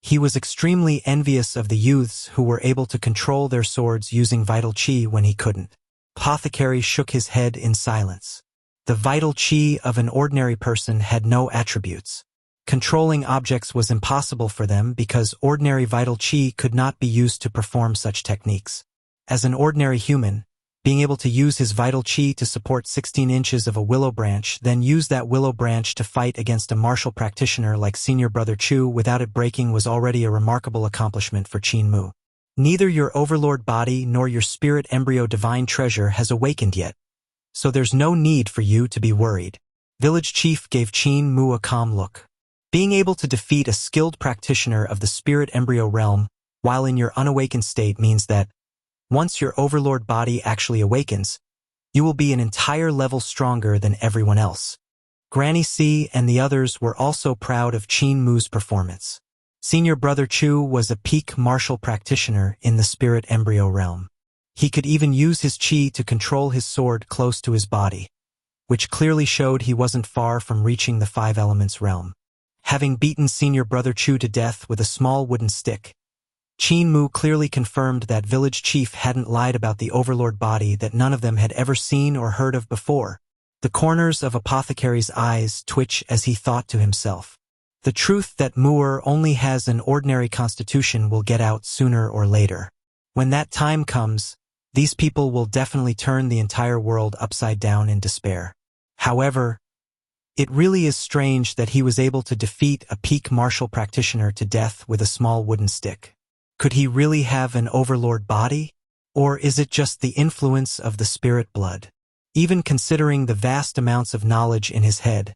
Speaker 2: He was extremely envious of the youths who were able to control their swords using vital qi when he couldn't. Apothecary shook his head in silence. The vital qi of an ordinary person had no attributes. Controlling objects was impossible for them because ordinary vital qi could not be used to perform such techniques. As an ordinary human, being able to use his vital qi to support 16 inches of a willow branch, then use that willow branch to fight against a martial practitioner like Senior Brother Chu without it breaking was already a remarkable accomplishment for Qin Mu. Neither your overlord body nor your spirit embryo divine treasure has awakened yet, so there's no need for you to be worried. Village Chief gave Qin Mu a calm look. Being able to defeat a skilled practitioner of the spirit embryo realm while in your unawakened state means that, once your overlord body actually awakens, you will be an entire level stronger than everyone else. Granny C and the others were also proud of Qin Mu's performance. Senior Brother Chu was a peak martial practitioner in the spirit embryo realm. He could even use his qi to control his sword close to his body, which clearly showed he wasn't far from reaching the 5 elements realm. Having beaten Senior Brother Chu to death with a small wooden stick, Qin Mu clearly confirmed that village chief hadn't lied about the overlord body that none of them had ever seen or heard of before. The corners of Apothecary's eyes twitch as he thought to himself. The truth that Muir only has an ordinary constitution will get out sooner or later. When that time comes, these people will definitely turn the entire world upside down in despair. However, it really is strange that he was able to defeat a peak martial practitioner to death with a small wooden stick. Could he really have an overlord body? Or is it just the influence of the spirit blood? Even considering the vast amounts of knowledge in his head,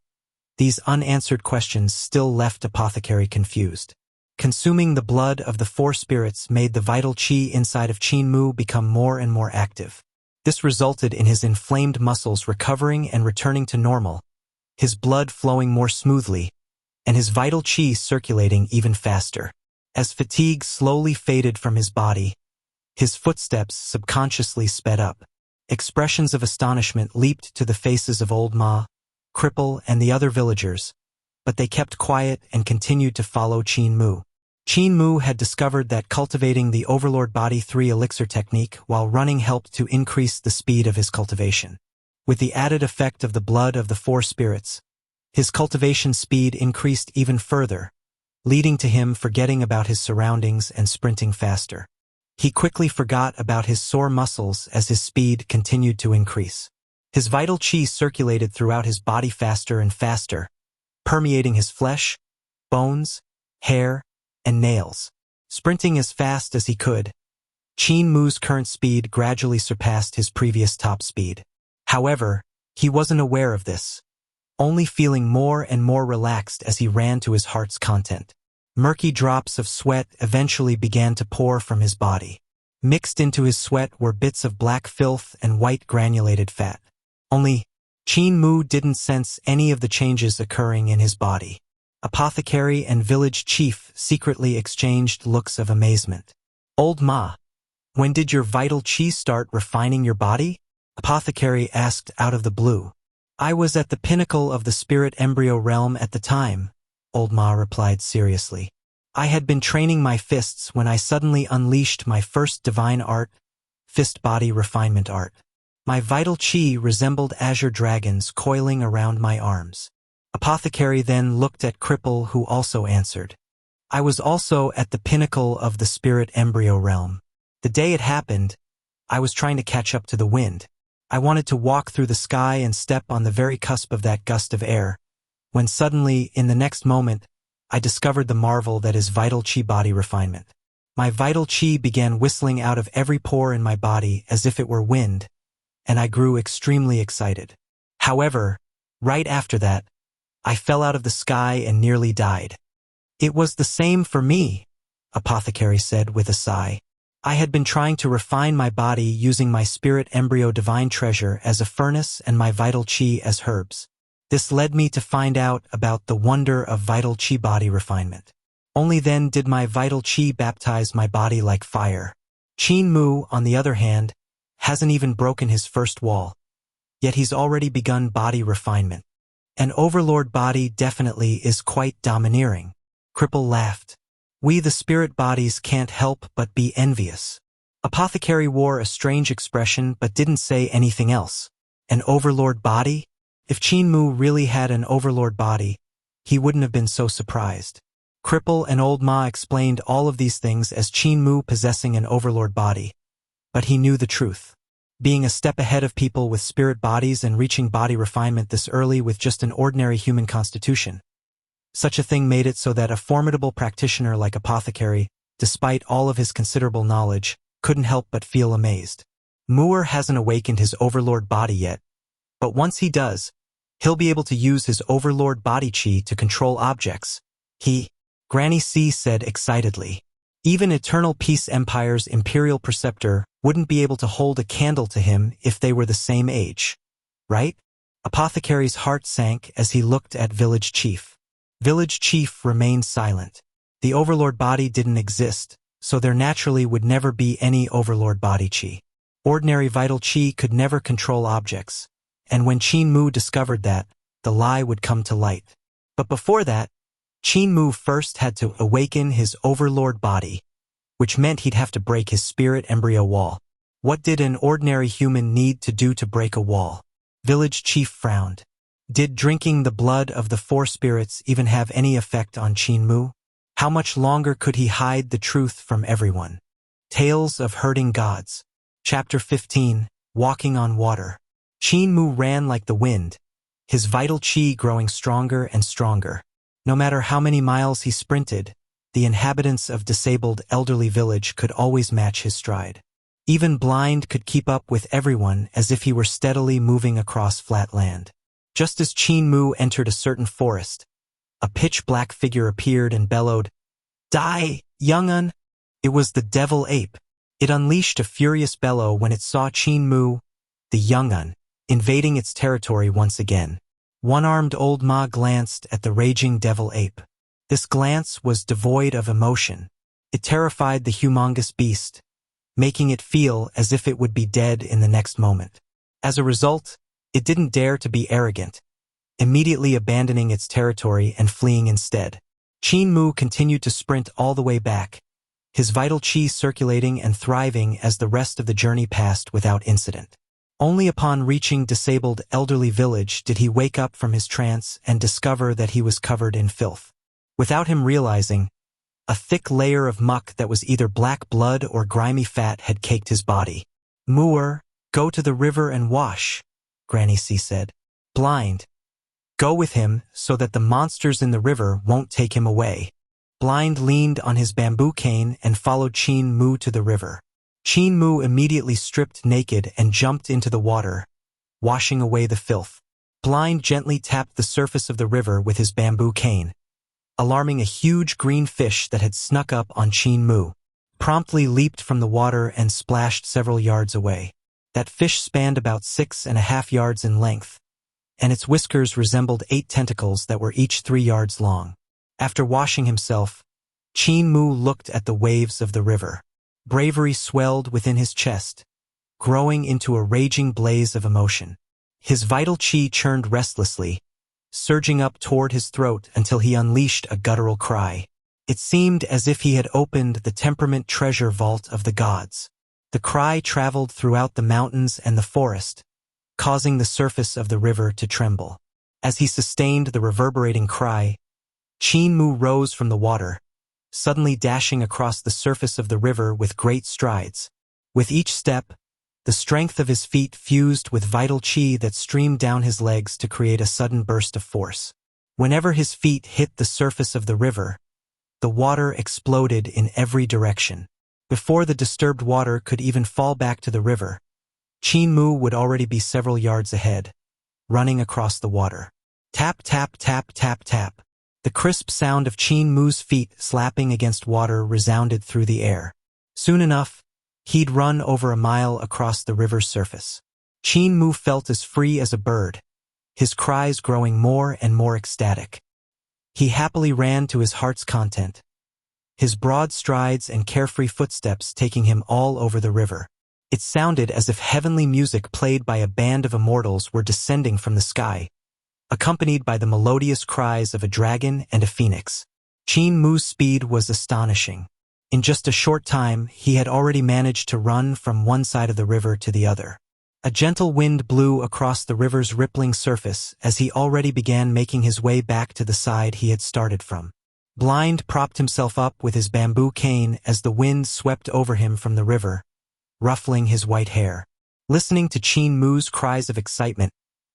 Speaker 2: these unanswered questions still left Apothecary confused. Consuming the blood of the 4 spirits made the vital qi inside of Qin Mu become more and more active. This resulted in his inflamed muscles recovering and returning to normal, his blood flowing more smoothly, and his vital qi circulating even faster. As fatigue slowly faded from his body, his footsteps subconsciously sped up. Expressions of astonishment leaped to the faces of Old Ma, Cripple, and the other villagers, but they kept quiet and continued to follow Qin Mu. Qin Mu had discovered that cultivating the Overlord Body 3 elixir technique while running helped to increase the speed of his cultivation. With the added effect of the blood of the 4 spirits, his cultivation speed increased even further, leading to him forgetting about his surroundings and sprinting faster. He quickly forgot about his sore muscles as his speed continued to increase. His vital qi circulated throughout his body faster and faster, permeating his flesh, bones, hair, and nails. Sprinting as fast as he could, Qin Mu's current speed gradually surpassed his previous top speed. However, he wasn't aware of this, only feeling more and more relaxed as he ran to his heart's content. Murky drops of sweat eventually began to pour from his body. Mixed into his sweat were bits of black filth and white granulated fat. Only, Qin Mu didn't sense any of the changes occurring in his body. Apothecary and village chief secretly exchanged looks of amazement. "Old Ma, when did your vital qi start refining your body?" Apothecary asked out of the blue. I was at the pinnacle of the spirit embryo realm at the time, Old Ma replied seriously. I had been training my fists when I suddenly unleashed my first divine art, fist-body refinement art. My vital qi resembled azure dragons coiling around my arms. Apothecary then looked at Cripple, who also answered. I was also at the pinnacle of the spirit embryo realm. The day it happened, I was trying to catch up to the wind. I wanted to walk through the sky and step on the very cusp of that gust of air, when suddenly, in the next moment, I discovered the marvel that is vital qi body refinement. My vital qi began whistling out of every pore in my body as if it were wind, and I grew extremely excited. However, right after that, I fell out of the sky and nearly died. It was the same for me, Apothecary said with a sigh. I had been trying to refine my body using my spirit embryo divine treasure as a furnace and my vital qi as herbs. This led me to find out about the wonder of vital qi body refinement. Only then did my vital qi baptize my body like fire. Qin Mu, on the other hand, hasn't even broken his first wall, yet he's already begun body refinement. An overlord body definitely is quite domineering. Cripple laughed. We the spirit bodies can't help but be envious. Apothecary wore a strange expression but didn't say anything else. An overlord body? If Qin Mu really had an overlord body, he wouldn't have been so surprised. Cripple and Old Ma explained all of these things as Qin Mu possessing an overlord body. But he knew the truth. Being a step ahead of people with spirit bodies and reaching body refinement this early with just an ordinary human constitution. Such a thing made it so that a formidable practitioner like Apothecary, despite all of his considerable knowledge, couldn't help but feel amazed. Muir hasn't awakened his overlord body yet, but once he does, he'll be able to use his overlord body qi to control objects. Granny C said excitedly. Even Eternal Peace Empire's Imperial Preceptor wouldn't be able to hold a candle to him if they were the same age. Right? Apothecary's heart sank as he looked at Village Chief. Village Chief remained silent. The overlord body didn't exist, so there naturally would never be any overlord body qi. Ordinary vital qi could never control objects, and when Qin Mu discovered that, the lie would come to light. But before that, Qin Mu first had to awaken his overlord body, which meant he'd have to break his spirit embryo wall. What did an ordinary human need to do to break a wall? Village Chief frowned. Did drinking the blood of the four spirits even have any effect on Qin Mu? How much longer could he hide the truth from everyone? Tales of Herding Gods. Chapter 15, Walking on Water. Qin Mu ran like the wind, his vital qi growing stronger and stronger. No matter how many miles he sprinted, the inhabitants of disabled elderly village could always match his stride. Even Blind could keep up with everyone as if he were steadily moving across flat land. Just as Qin Mu entered a certain forest, a pitch-black figure appeared and bellowed, "Die, young'un!" It was the devil ape. It unleashed a furious bellow when it saw Qin Mu, the young'un, invading its territory once again. One-armed Old Ma glanced at the raging devil ape. This glance was devoid of emotion. It terrified the humongous beast, making it feel as if it would be dead in the next moment. As a result, it didn't dare to be arrogant, immediately abandoning its territory and fleeing instead. Qin Mu continued to sprint all the way back, his vital qi circulating and thriving as the rest of the journey passed without incident. Only upon reaching disabled elderly village did he wake up from his trance and discover that he was covered in filth. Without him realizing, a thick layer of muck that was either black blood or grimy fat had caked his body. "Muir, go to the river and wash," Granny C said. "Blind, go with him so that the monsters in the river won't take him away." Blind leaned on his bamboo cane and followed Qin Mu to the river. Qin Mu immediately stripped naked and jumped into the water, washing away the filth. Blind gently tapped the surface of the river with his bamboo cane, alarming a huge green fish that had snuck up on Qin Mu. Promptly leaped from the water and splashed several yards away. That fish spanned about 6.5 yards in length, and its whiskers resembled 8 tentacles that were each 3 yards long. After washing himself, Qin Mu looked at the waves of the river. Bravery swelled within his chest, growing into a raging blaze of emotion. His vital qi churned restlessly, surging up toward his throat until he unleashed a guttural cry. It seemed as if he had opened the temperament treasure vault of the gods. The cry traveled throughout the mountains and the forest, causing the surface of the river to tremble. As he sustained the reverberating cry, Qin Mu rose from the water, suddenly dashing across the surface of the river with great strides. With each step, the strength of his feet fused with vital qi that streamed down his legs to create a sudden burst of force. Whenever his feet hit the surface of the river, the water exploded in every direction. Before the disturbed water could even fall back to the river, Qin Mu would already be several yards ahead, running across the water. Tap, tap, tap, tap, tap. The crisp sound of Qin Mu's feet slapping against water resounded through the air. Soon enough, he'd run over a mile across the river's surface. Qin Mu felt as free as a bird, his cries growing more and more ecstatic. He happily ran to his heart's content, his broad strides and carefree footsteps taking him all over the river. It sounded as if heavenly music played by a band of immortals were descending from the sky, accompanied by the melodious cries of a dragon and a phoenix. Qin Mu's speed was astonishing. In just a short time, he had already managed to run from one side of the river to the other. A gentle wind blew across the river's rippling surface as he already began making his way back to the side he had started from. Blind propped himself up with his bamboo cane as the wind swept over him from the river, ruffling his white hair. Listening to Qin Mu's cries of excitement,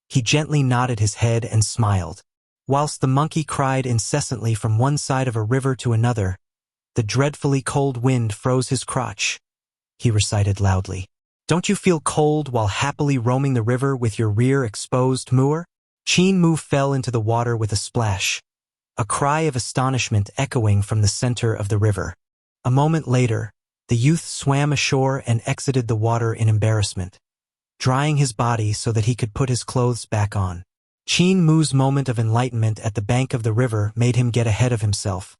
Speaker 2: he gently nodded his head and smiled. Whilst the monkey cried incessantly from one side of a river to another, the dreadfully cold wind froze his crotch. He recited loudly. Don't you feel cold while happily roaming the river with your rear exposed, Muer? Qin Mu fell into the water with a splash, a cry of astonishment echoing from the center of the river. A moment later, the youth swam ashore and exited the water in embarrassment, drying his body so that he could put his clothes back on. Qin Mu's moment of enlightenment at the bank of the river made him get ahead of himself,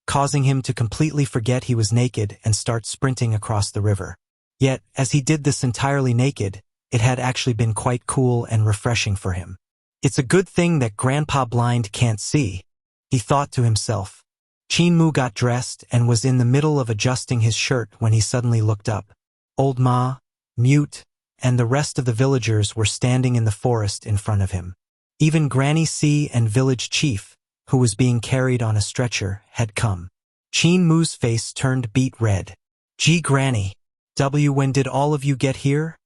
Speaker 2: causing him to completely forget he was naked and start sprinting across the river. Yet, as he did this entirely naked, it had actually been quite cool and refreshing for him. It's a good thing that Grandpa Blind can't see, he thought to himself. Qin Mu got dressed and was in the middle of adjusting his shirt when he suddenly looked up. Old Ma, Mute, and the rest of the villagers were standing in the forest in front of him. Even Granny C and Village Chief, who was being carried on a stretcher, had come. Qin Mu's face turned beet red. Gee, Granny, when did all of you get here?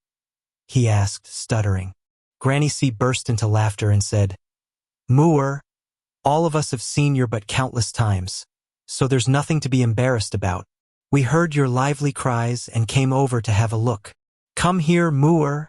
Speaker 2: He asked, stuttering. Granny C burst into laughter and said, Muer, all of us have seen you but countless times, so there's nothing to be embarrassed about. We heard your lively cries and came over to have a look. Come here, Muer,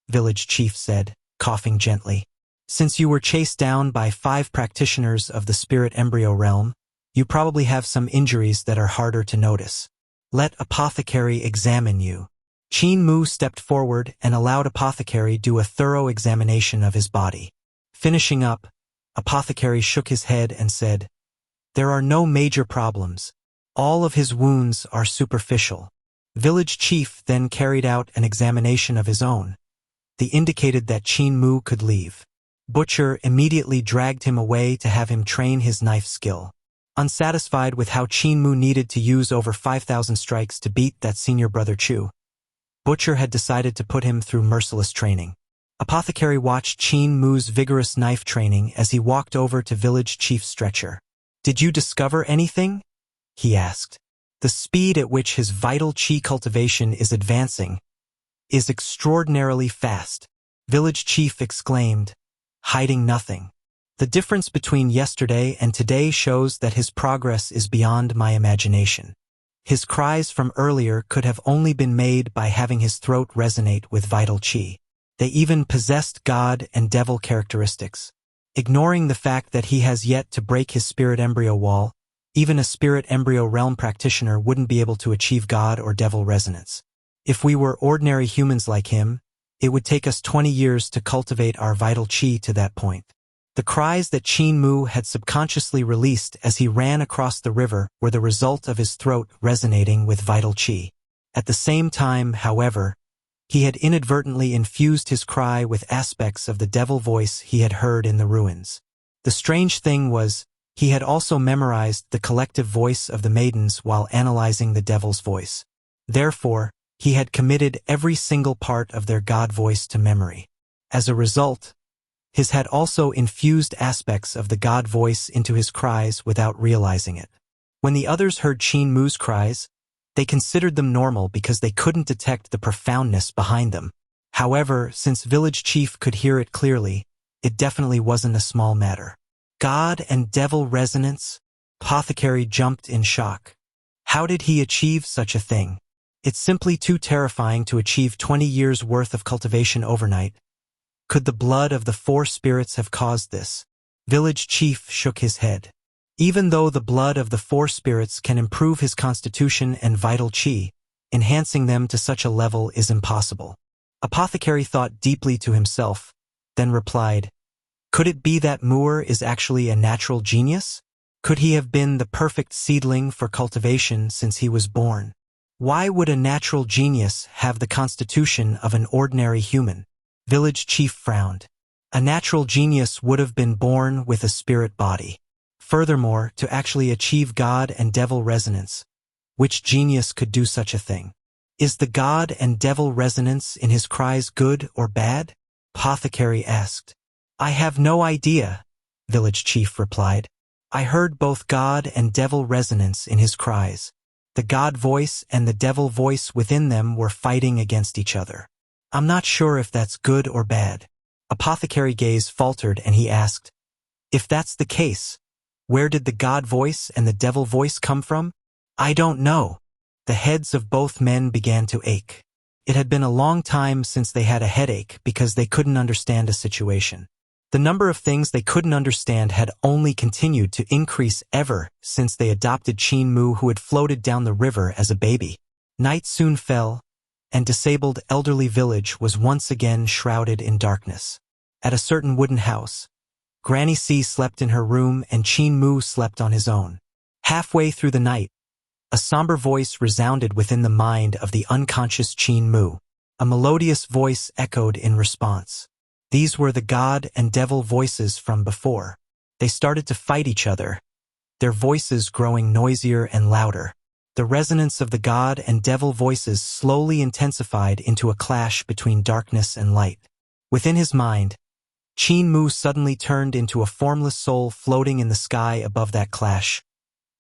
Speaker 2: Village Chief said, coughing gently. Since you were chased down by 5 practitioners of the spirit embryo realm, you probably have some injuries that are harder to notice. Let Apothecary examine you. Qin Mu stepped forward and allowed Apothecary do a thorough examination of his body. Finishing up, Apothecary shook his head and said, There are no major problems. All of his wounds are superficial. Village Chief then carried out an examination of his own. They indicated that Qin Mu could leave. Butcher immediately dragged him away to have him train his knife skill. Unsatisfied with how Qin Mu needed to use over 5,000 strikes to beat that senior brother Chu, Butcher had decided to put him through merciless training. Apothecary watched Qin Mu's vigorous knife training as he walked over to Village Chief's stretcher. Did you discover anything? He asked. The speed at which his vital qi cultivation is advancing is extraordinarily fast, Village Chief exclaimed, hiding nothing. The difference between yesterday and today shows that his progress is beyond my imagination. His cries from earlier could have only been made by having his throat resonate with vital qi. They even possessed God and devil characteristics. Ignoring the fact that he has yet to break his spirit embryo wall, even a spirit embryo realm practitioner wouldn't be able to achieve God or devil resonance. If we were ordinary humans like him, it would take us 20 years to cultivate our vital qi to that point. The cries that Qin Mu had subconsciously released as he ran across the river were the result of his throat resonating with vital qi. At the same time, however, He had inadvertently infused his cry with aspects of the devil voice he had heard in the ruins. The strange thing was, he had also memorized the collective voice of the maidens while analyzing the devil's voice. Therefore, he had committed every single part of their god voice to memory. As a result, his had also infused aspects of the god voice into his cries without realizing it. When the others heard Qin Mu's cries, they considered them normal because they couldn't detect the profoundness behind them. However, since village chief could hear it clearly, it definitely wasn't a small matter. God and devil resonance? Apothecary jumped in shock. How did he achieve such a thing? It's simply too terrifying to achieve 20 years' worth of cultivation overnight. Could the blood of the four spirits have caused this? Village chief shook his head. Even though the blood of the four spirits can improve his constitution and vital qi, enhancing them to such a level is impossible. Apothecary thought deeply to himself, then replied, could it be that Moore is actually a natural genius? Could he have been the perfect seedling for cultivation since he was born? Why would a natural genius have the constitution of an ordinary human? Village chief frowned. A natural genius would have been born with a spirit body. Furthermore, to actually achieve God and devil resonance, which genius could do such a thing? Is the God and devil resonance in his cries good or bad? Apothecary asked. I have no idea, village chief replied. I heard both God and devil resonance in his cries. The God voice and the devil voice within them were fighting against each other. I'm not sure if that's good or bad. Apothecary gaze faltered and he asked, if that's the case, where did the God voice and the devil voice come from? I don't know. The heads of both men began to ache. It had been a long time since they had a headache because they couldn't understand a situation. The number of things they couldn't understand had only continued to increase ever since they adopted Qin Mu, who had floated down the river as a baby. Night soon fell, and disabled elderly village was once again shrouded in darkness. At a certain wooden house, Granny C slept in her room and Qin Mu slept on his own. Halfway through the night, a somber voice resounded within the mind of the unconscious Qin Mu. A melodious voice echoed in response. These were the God and devil voices from before. They started to fight each other, their voices growing noisier and louder. The resonance of the God and devil voices slowly intensified into a clash between darkness and light. Within his mind, Qin Mu suddenly turned into a formless soul floating in the sky above that clash,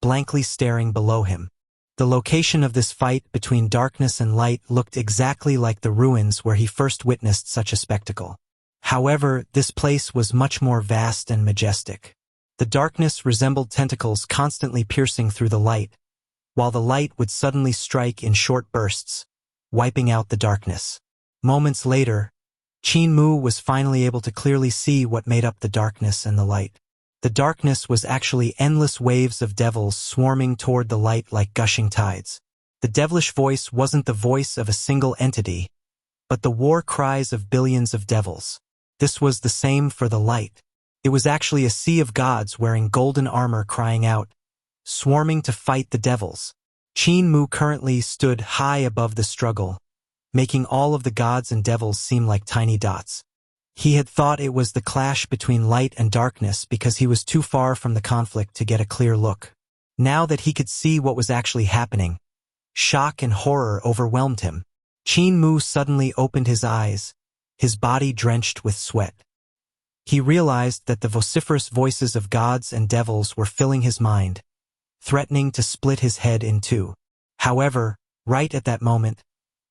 Speaker 2: blankly staring below him. The location of this fight between darkness and light looked exactly like the ruins where he first witnessed such a spectacle. However, this place was much more vast and majestic. The darkness resembled tentacles constantly piercing through the light, while the light would suddenly strike in short bursts, wiping out the darkness. Moments later, Qin Mu was finally able to clearly see what made up the darkness and the light. The darkness was actually endless waves of devils swarming toward the light like gushing tides. The devilish voice wasn't the voice of a single entity, but the war cries of billions of devils. This was the same for the light. It was actually a sea of gods wearing golden armor crying out, swarming to fight the devils. Qin Mu currently stood high above the struggle, making all of the gods and devils seem like tiny dots. He had thought it was the clash between light and darkness because he was too far from the conflict to get a clear look. Now that he could see what was actually happening, shock and horror overwhelmed him. Qin Mu suddenly opened his eyes, his body drenched with sweat. He realized that the vociferous voices of gods and devils were filling his mind, threatening to split his head in two. However, right at that moment,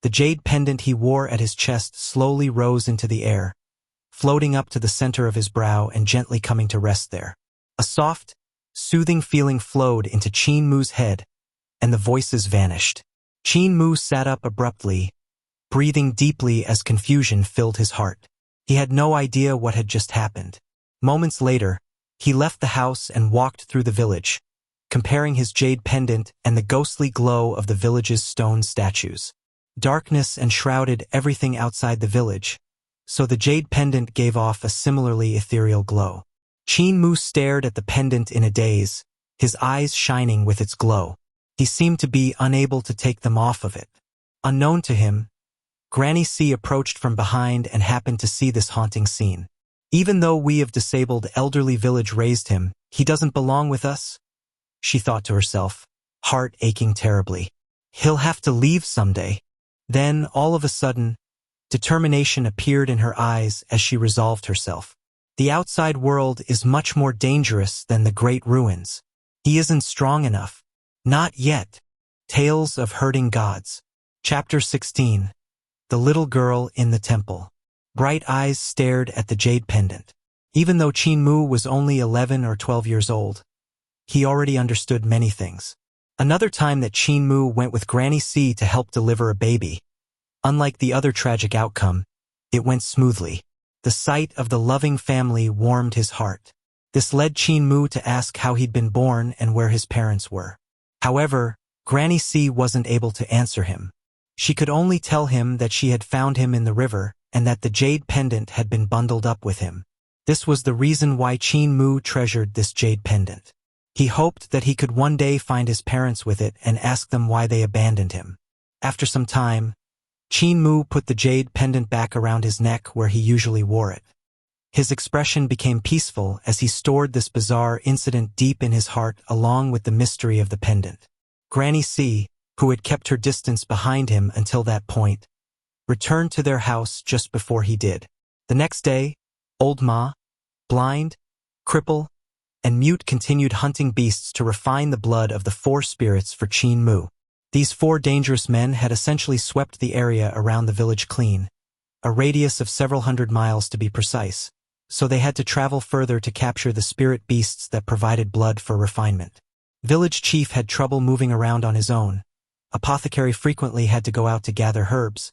Speaker 2: the jade pendant he wore at his chest slowly rose into the air, floating up to the center of his brow and gently coming to rest there. A soft, soothing feeling flowed into Qin Mu's head, and the voices vanished. Qin Mu sat up abruptly, breathing deeply as confusion filled his heart. He had no idea what had just happened. Moments later, he left the house and walked through the village, comparing his jade pendant and the ghostly glow of the village's stone statues. Darkness enshrouded everything outside the village, so the jade pendant gave off a similarly ethereal glow. Qin Mu stared at the pendant in a daze, his eyes shining with its glow. He seemed to be unable to take them off of it. Unknown to him, Granny C approached from behind and happened to see this haunting scene. Even though we of disabled elderly village raised him, he doesn't belong with us, she thought to herself, heart aching terribly. He'll have to leave someday. Then, all of a sudden, determination appeared in her eyes as she resolved herself. The outside world is much more dangerous than the great ruins. He isn't strong enough. Not yet. Tales of Hurting Gods. Chapter 16. The Little Girl in the Temple. Bright eyes stared at the jade pendant. Even though Qin Mu was only 11 or 12 years old, he already understood many things. Another time that Qin Mu went with Granny C to help deliver a baby. Unlike the other tragic outcome, it went smoothly. The sight of the loving family warmed his heart. This led Qin Mu to ask how he'd been born and where his parents were. However, Granny C wasn't able to answer him. She could only tell him that she had found him in the river and that the jade pendant had been bundled up with him. This was the reason why Qin Mu treasured this jade pendant. He hoped that he could one day find his parents with it and ask them why they abandoned him. After some time, Qin Mu put the jade pendant back around his neck where he usually wore it. His expression became peaceful as he stored this bizarre incident deep in his heart along with the mystery of the pendant. Granny C, who had kept her distance behind him until that point, returned to their house just before he did. The next day, Old Ma, blind, cripple, and mute continued hunting beasts to refine the blood of the 4 spirits for Qin Mu. These 4 dangerous men had essentially swept the area around the village clean, a radius of several hundred miles to be precise, so they had to travel further to capture the spirit beasts that provided blood for refinement. Village chief had trouble moving around on his own. Apothecary frequently had to go out to gather herbs.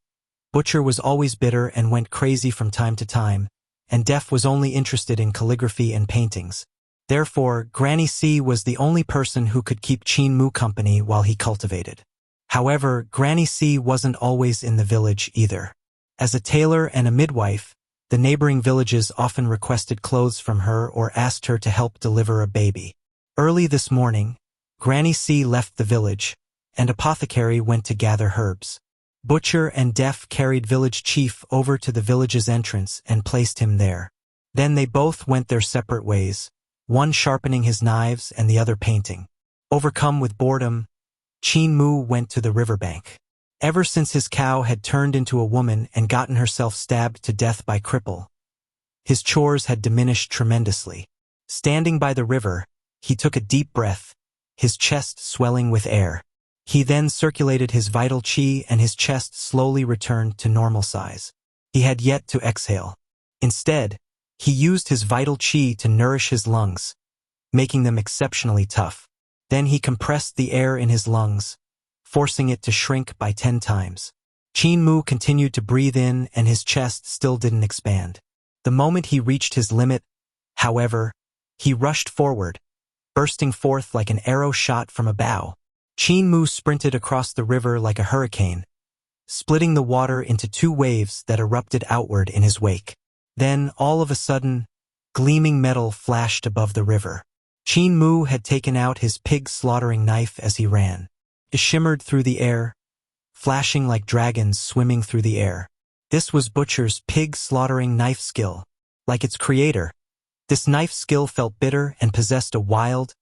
Speaker 2: Butcher was always bitter and went crazy from time to time, and Deaf was only interested in calligraphy and paintings. Therefore, Granny C was the only person who could keep Qin Mu company while he cultivated. However, Granny C wasn't always in the village either. As a tailor and a midwife, the neighboring villages often requested clothes from her or asked her to help deliver a baby. Early this morning, Granny C left the village, and Apothecary went to gather herbs. Butcher and Deaf carried village chief over to the village's entrance and placed him there. Then they both went their separate ways, one sharpening his knives and the other painting. Overcome with boredom, Qin Mu went to the riverbank. Ever since his cow had turned into a woman and gotten herself stabbed to death by Cripple, his chores had diminished tremendously. Standing by the river, he took a deep breath, his chest swelling with air. He then circulated his vital qi and his chest slowly returned to normal size. He had yet to exhale. Instead, he used his vital qi to nourish his lungs, making them exceptionally tough. Then he compressed the air in his lungs, forcing it to shrink by 10 times. Qin Mu continued to breathe in and his chest still didn't expand. The moment he reached his limit, however, he rushed forward, bursting forth like an arrow shot from a bow. Qin Mu sprinted across the river like a hurricane, splitting the water into 2 waves that erupted outward in his wake. Then, all of a sudden, gleaming metal flashed above the river. Qin Mu had taken out his pig-slaughtering knife as he ran. It shimmered through the air, flashing like dragons swimming through the air. This was Butcher's pig-slaughtering knife skill. Like its creator, this knife skill felt bitter and possessed a wild,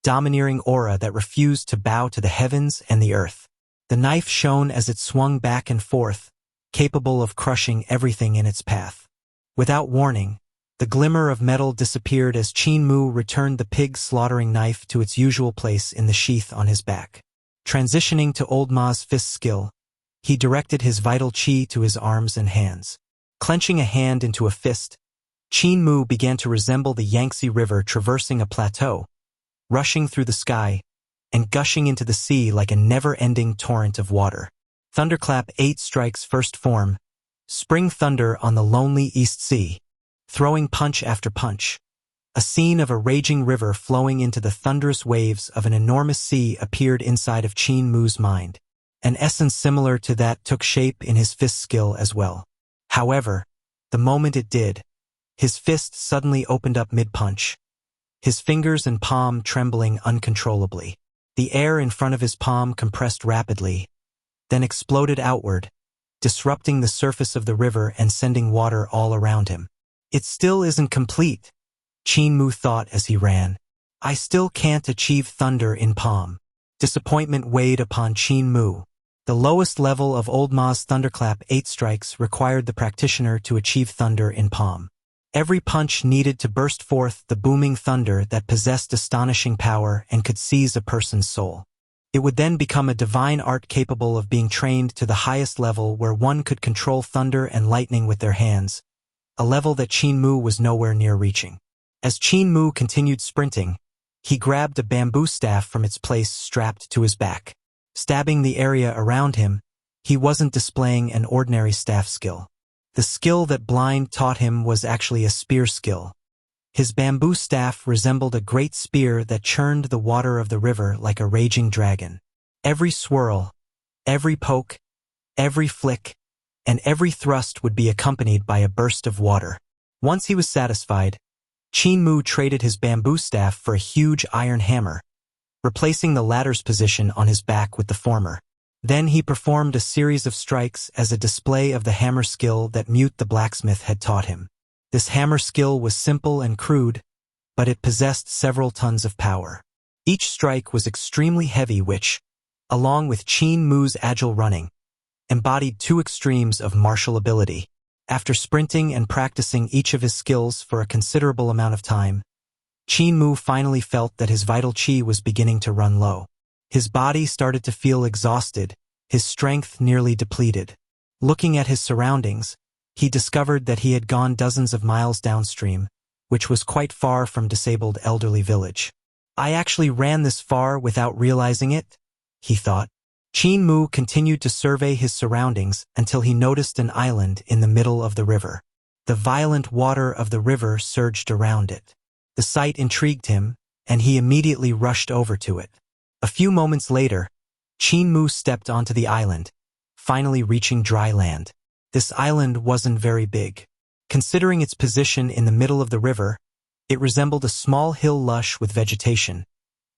Speaker 2: domineering aura that refused to bow to the heavens and the earth. The knife shone as it swung back and forth, capable of crushing everything in its path. Without warning, the glimmer of metal disappeared as Qin Mu returned the pig-slaughtering knife to its usual place in the sheath on his back. Transitioning to Old Ma's fist skill, he directed his vital qi to his arms and hands. Clenching a hand into a fist, Qin Mu began to resemble the Yangtze River traversing a plateau, rushing through the sky, and gushing into the sea like a never-ending torrent of water. Thunderclap 8 strikes first form, spring thunder on the lonely East Sea, throwing punch after punch. A scene of a raging river flowing into the thunderous waves of an enormous sea appeared inside of Qin Mu's mind. An essence similar to that took shape in his fist skill as well. However, the moment it did, his fist suddenly opened up mid-punch, his fingers and palm trembling uncontrollably. The air in front of his palm compressed rapidly, then exploded outward, disrupting the surface of the river and sending water all around him. It still isn't complete, Qin Mu thought as he ran. I still can't achieve thunder in Palm. Disappointment weighed upon Qin Mu. The lowest level of Old Ma's Thunderclap 8 strikes required the practitioner to achieve thunder in Palm. Every punch needed to burst forth the booming thunder that possessed astonishing power and could seize a person's soul. It would then become a divine art capable of being trained to the highest level where one could control thunder and lightning with their hands, a level that Qin Mu was nowhere near reaching. As Qin Mu continued sprinting, he grabbed a bamboo staff from its place strapped to his back. Stabbing the area around him, he wasn't displaying an ordinary staff skill. The skill that Blind taught him was actually a spear skill. His bamboo staff resembled a great spear that churned the water of the river like a raging dragon. Every swirl, every poke, every flick, and every thrust would be accompanied by a burst of water. Once he was satisfied, Qin Mu traded his bamboo staff for a huge iron hammer, replacing the latter's position on his back with the former. Then he performed a series of strikes as a display of the hammer skill that Mute the blacksmith had taught him. This hammer skill was simple and crude, but it possessed several tons of power. Each strike was extremely heavy which, along with Qin Mu's agile running, embodied two extremes of martial ability. After sprinting and practicing each of his skills for a considerable amount of time, Qin Mu finally felt that his vital qi was beginning to run low. His body started to feel exhausted, his strength nearly depleted. Looking at his surroundings, he discovered that he had gone dozens of miles downstream, which was quite far from disabled elderly village. I actually ran this far without realizing it, he thought. Qin Mu continued to survey his surroundings until he noticed an island in the middle of the river. The violent water of the river surged around it. The sight intrigued him, and he immediately rushed over to it. A few moments later, Qin Mu stepped onto the island, finally reaching dry land. This island wasn't very big. Considering its position in the middle of the river, it resembled a small hill lush with vegetation,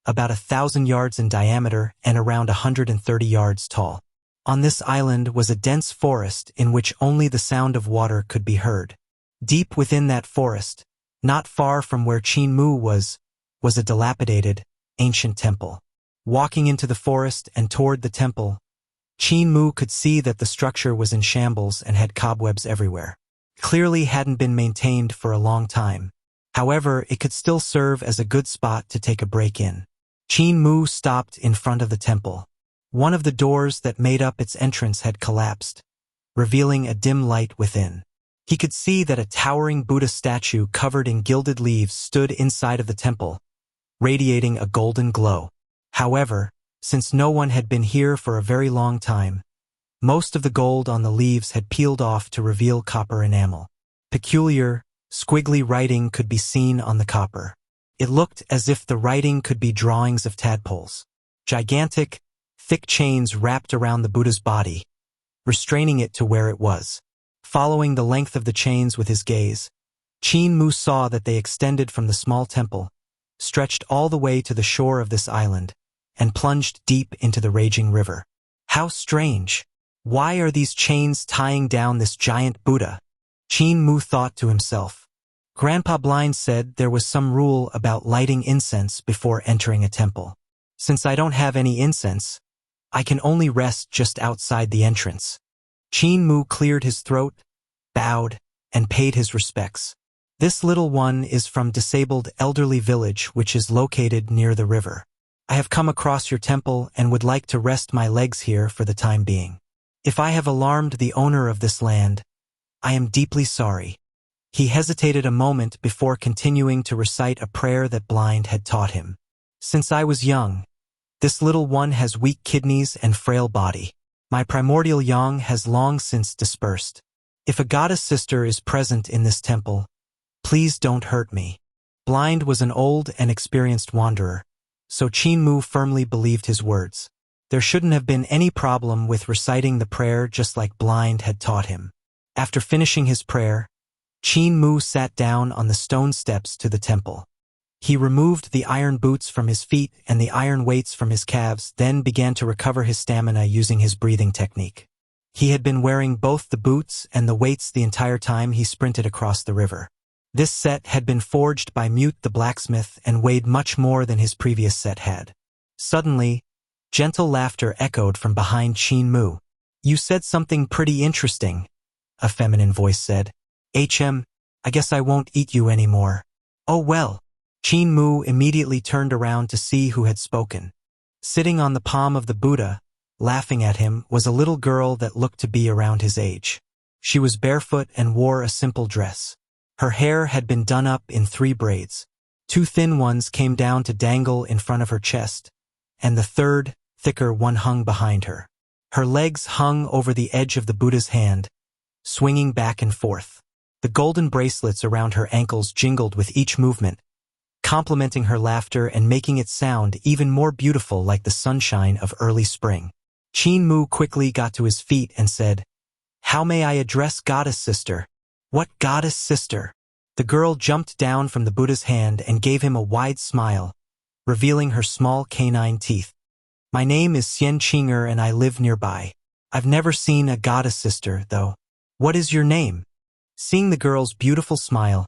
Speaker 2: about 1,000 yards in diameter and around 130 yards tall. On this island was a dense forest in which only the sound of water could be heard. Deep within that forest, not far from where Qin Mu was a dilapidated, ancient temple. Walking into the forest and toward the temple, Qin Mu could see that the structure was in shambles and had cobwebs everywhere. Clearly hadn't been maintained for a long time. However, it could still serve as a good spot to take a break in. Qin Mu stopped in front of the temple. One of the doors that made up its entrance had collapsed, revealing a dim light within. He could see that a towering Buddha statue covered in gilded leaves stood inside of the temple, radiating a golden glow. However, since no one had been here for a very long time, most of the gold on the leaves had peeled off to reveal copper enamel. Peculiar, squiggly writing could be seen on the copper. It looked as if the writing could be drawings of tadpoles. Gigantic, thick chains wrapped around the Buddha's body, restraining it to where it was. Following the length of the chains with his gaze, Qin Mu saw that they extended from the small temple, stretched all the way to the shore of this island, and plunged deep into the raging river. How strange! Why are these chains tying down this giant Buddha? Qin Mu thought to himself. Grandpa Blind said there was some rule about lighting incense before entering a temple. Since I don't have any incense, I can only rest just outside the entrance. Qin Mu cleared his throat, bowed, and paid his respects. This little one is from disabled elderly village which is located near the river. I have come across your temple and would like to rest my legs here for the time being. If I have alarmed the owner of this land, I am deeply sorry. He hesitated a moment before continuing to recite a prayer that Blind had taught him. Since I was young, this little one has weak kidneys and frail body. My primordial yang has long since dispersed. If a goddess sister is present in this temple, please don't hurt me. Blind was an old and experienced wanderer, so Qin Mu firmly believed his words. There shouldn't have been any problem with reciting the prayer just like Blind had taught him. After finishing his prayer, Qin Mu sat down on the stone steps to the temple. He removed the iron boots from his feet and the iron weights from his calves, then began to recover his stamina using his breathing technique. He had been wearing both the boots and the weights the entire time he sprinted across the river. This set had been forged by Mute the blacksmith and weighed much more than his previous set had. Suddenly, gentle laughter echoed from behind Qin Mu. "You said something pretty interesting," a feminine voice said. I guess I won't eat you anymore." "Oh well." Qin Mu immediately turned around to see who had spoken. Sitting on the palm of the Buddha, laughing at him, was a little girl that looked to be around his age. She was barefoot and wore a simple dress. Her hair had been done up in 3 braids. 2 thin ones came down to dangle in front of her chest, and the third, thicker one hung behind her. Her legs hung over the edge of the Buddha's hand, swinging back and forth. The golden bracelets around her ankles jingled with each movement, complementing her laughter and making it sound even more beautiful like the sunshine of early spring. Qin Mu quickly got to his feet and said, "How may I address Goddess Sister?" "What Goddess Sister?" The girl jumped down from the Buddha's hand and gave him a wide smile, revealing her small canine teeth. "My name is Xian Qing'er and I live nearby. I've never seen a Goddess Sister, though." "What is your name?" Seeing the girl's beautiful smile,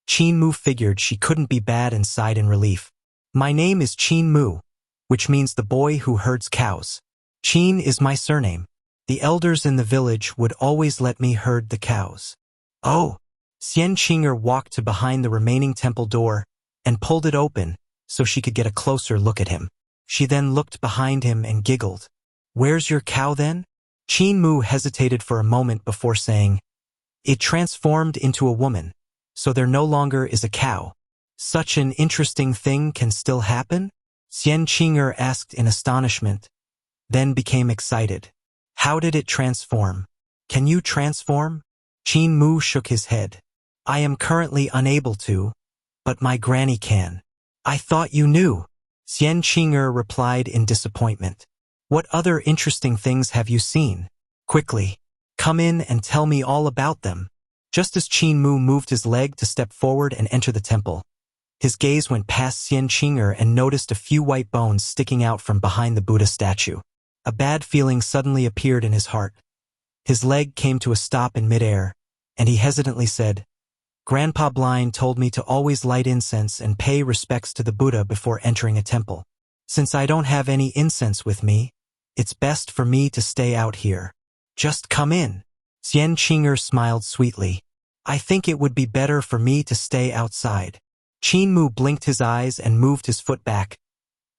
Speaker 2: Qin Mu figured she couldn't be bad and sighed in relief. "My name is Qin Mu, which means the boy who herds cows. Qin is my surname. The elders in the village would always let me herd the cows." "Oh." Xian Qing'er walked to behind the remaining temple door and pulled it open so she could get a closer look at him. She then looked behind him and giggled. "Where's your cow then?" Qin Mu hesitated for a moment before saying, "It transformed into a woman, so there no longer is a cow." "Such an interesting thing can still happen?" Xian Qing'er asked in astonishment, then became excited. "How did it transform? Can you transform?" Qin Mu shook his head. "I am currently unable to, but my granny can." "I thought you knew." Xian Qing'er replied in disappointment. "What other interesting things have you seen? Quickly, come in and tell me all about them." Just as Qin Mu moved his leg to step forward and enter the temple, his gaze went past Xian Qing'er and noticed a few white bones sticking out from behind the Buddha statue. A bad feeling suddenly appeared in his heart. His leg came to a stop in midair, and he hesitantly said, "Grandpa Blind told me to always light incense and pay respects to the Buddha before entering a temple. Since I don't have any incense with me, it's best for me to stay out here." "Just come in." Xian Qing'er smiled sweetly. "I think it would be better for me to stay outside." Qin Mu blinked his eyes and moved his foot back,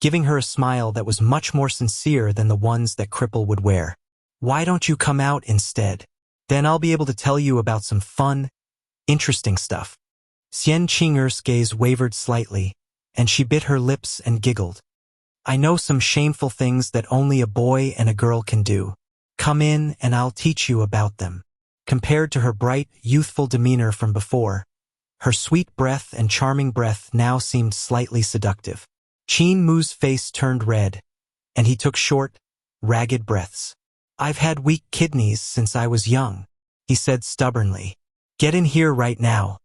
Speaker 2: giving her a smile that was much more sincere than the ones that Cripple would wear. "Why don't you come out instead? Then I'll be able to tell you about some fun, interesting stuff." Xian Qing'er's gaze wavered slightly, and she bit her lips and giggled. "I know some shameful things that only a boy and a girl can do. Come in and I'll teach you about them." Compared to her bright, youthful demeanor from before, her sweet breath and charming breath now seemed slightly seductive. Qin Mu's face turned red, and he took short, ragged breaths. "I've had weak kidneys since I was young," he said stubbornly. "Get in here right now."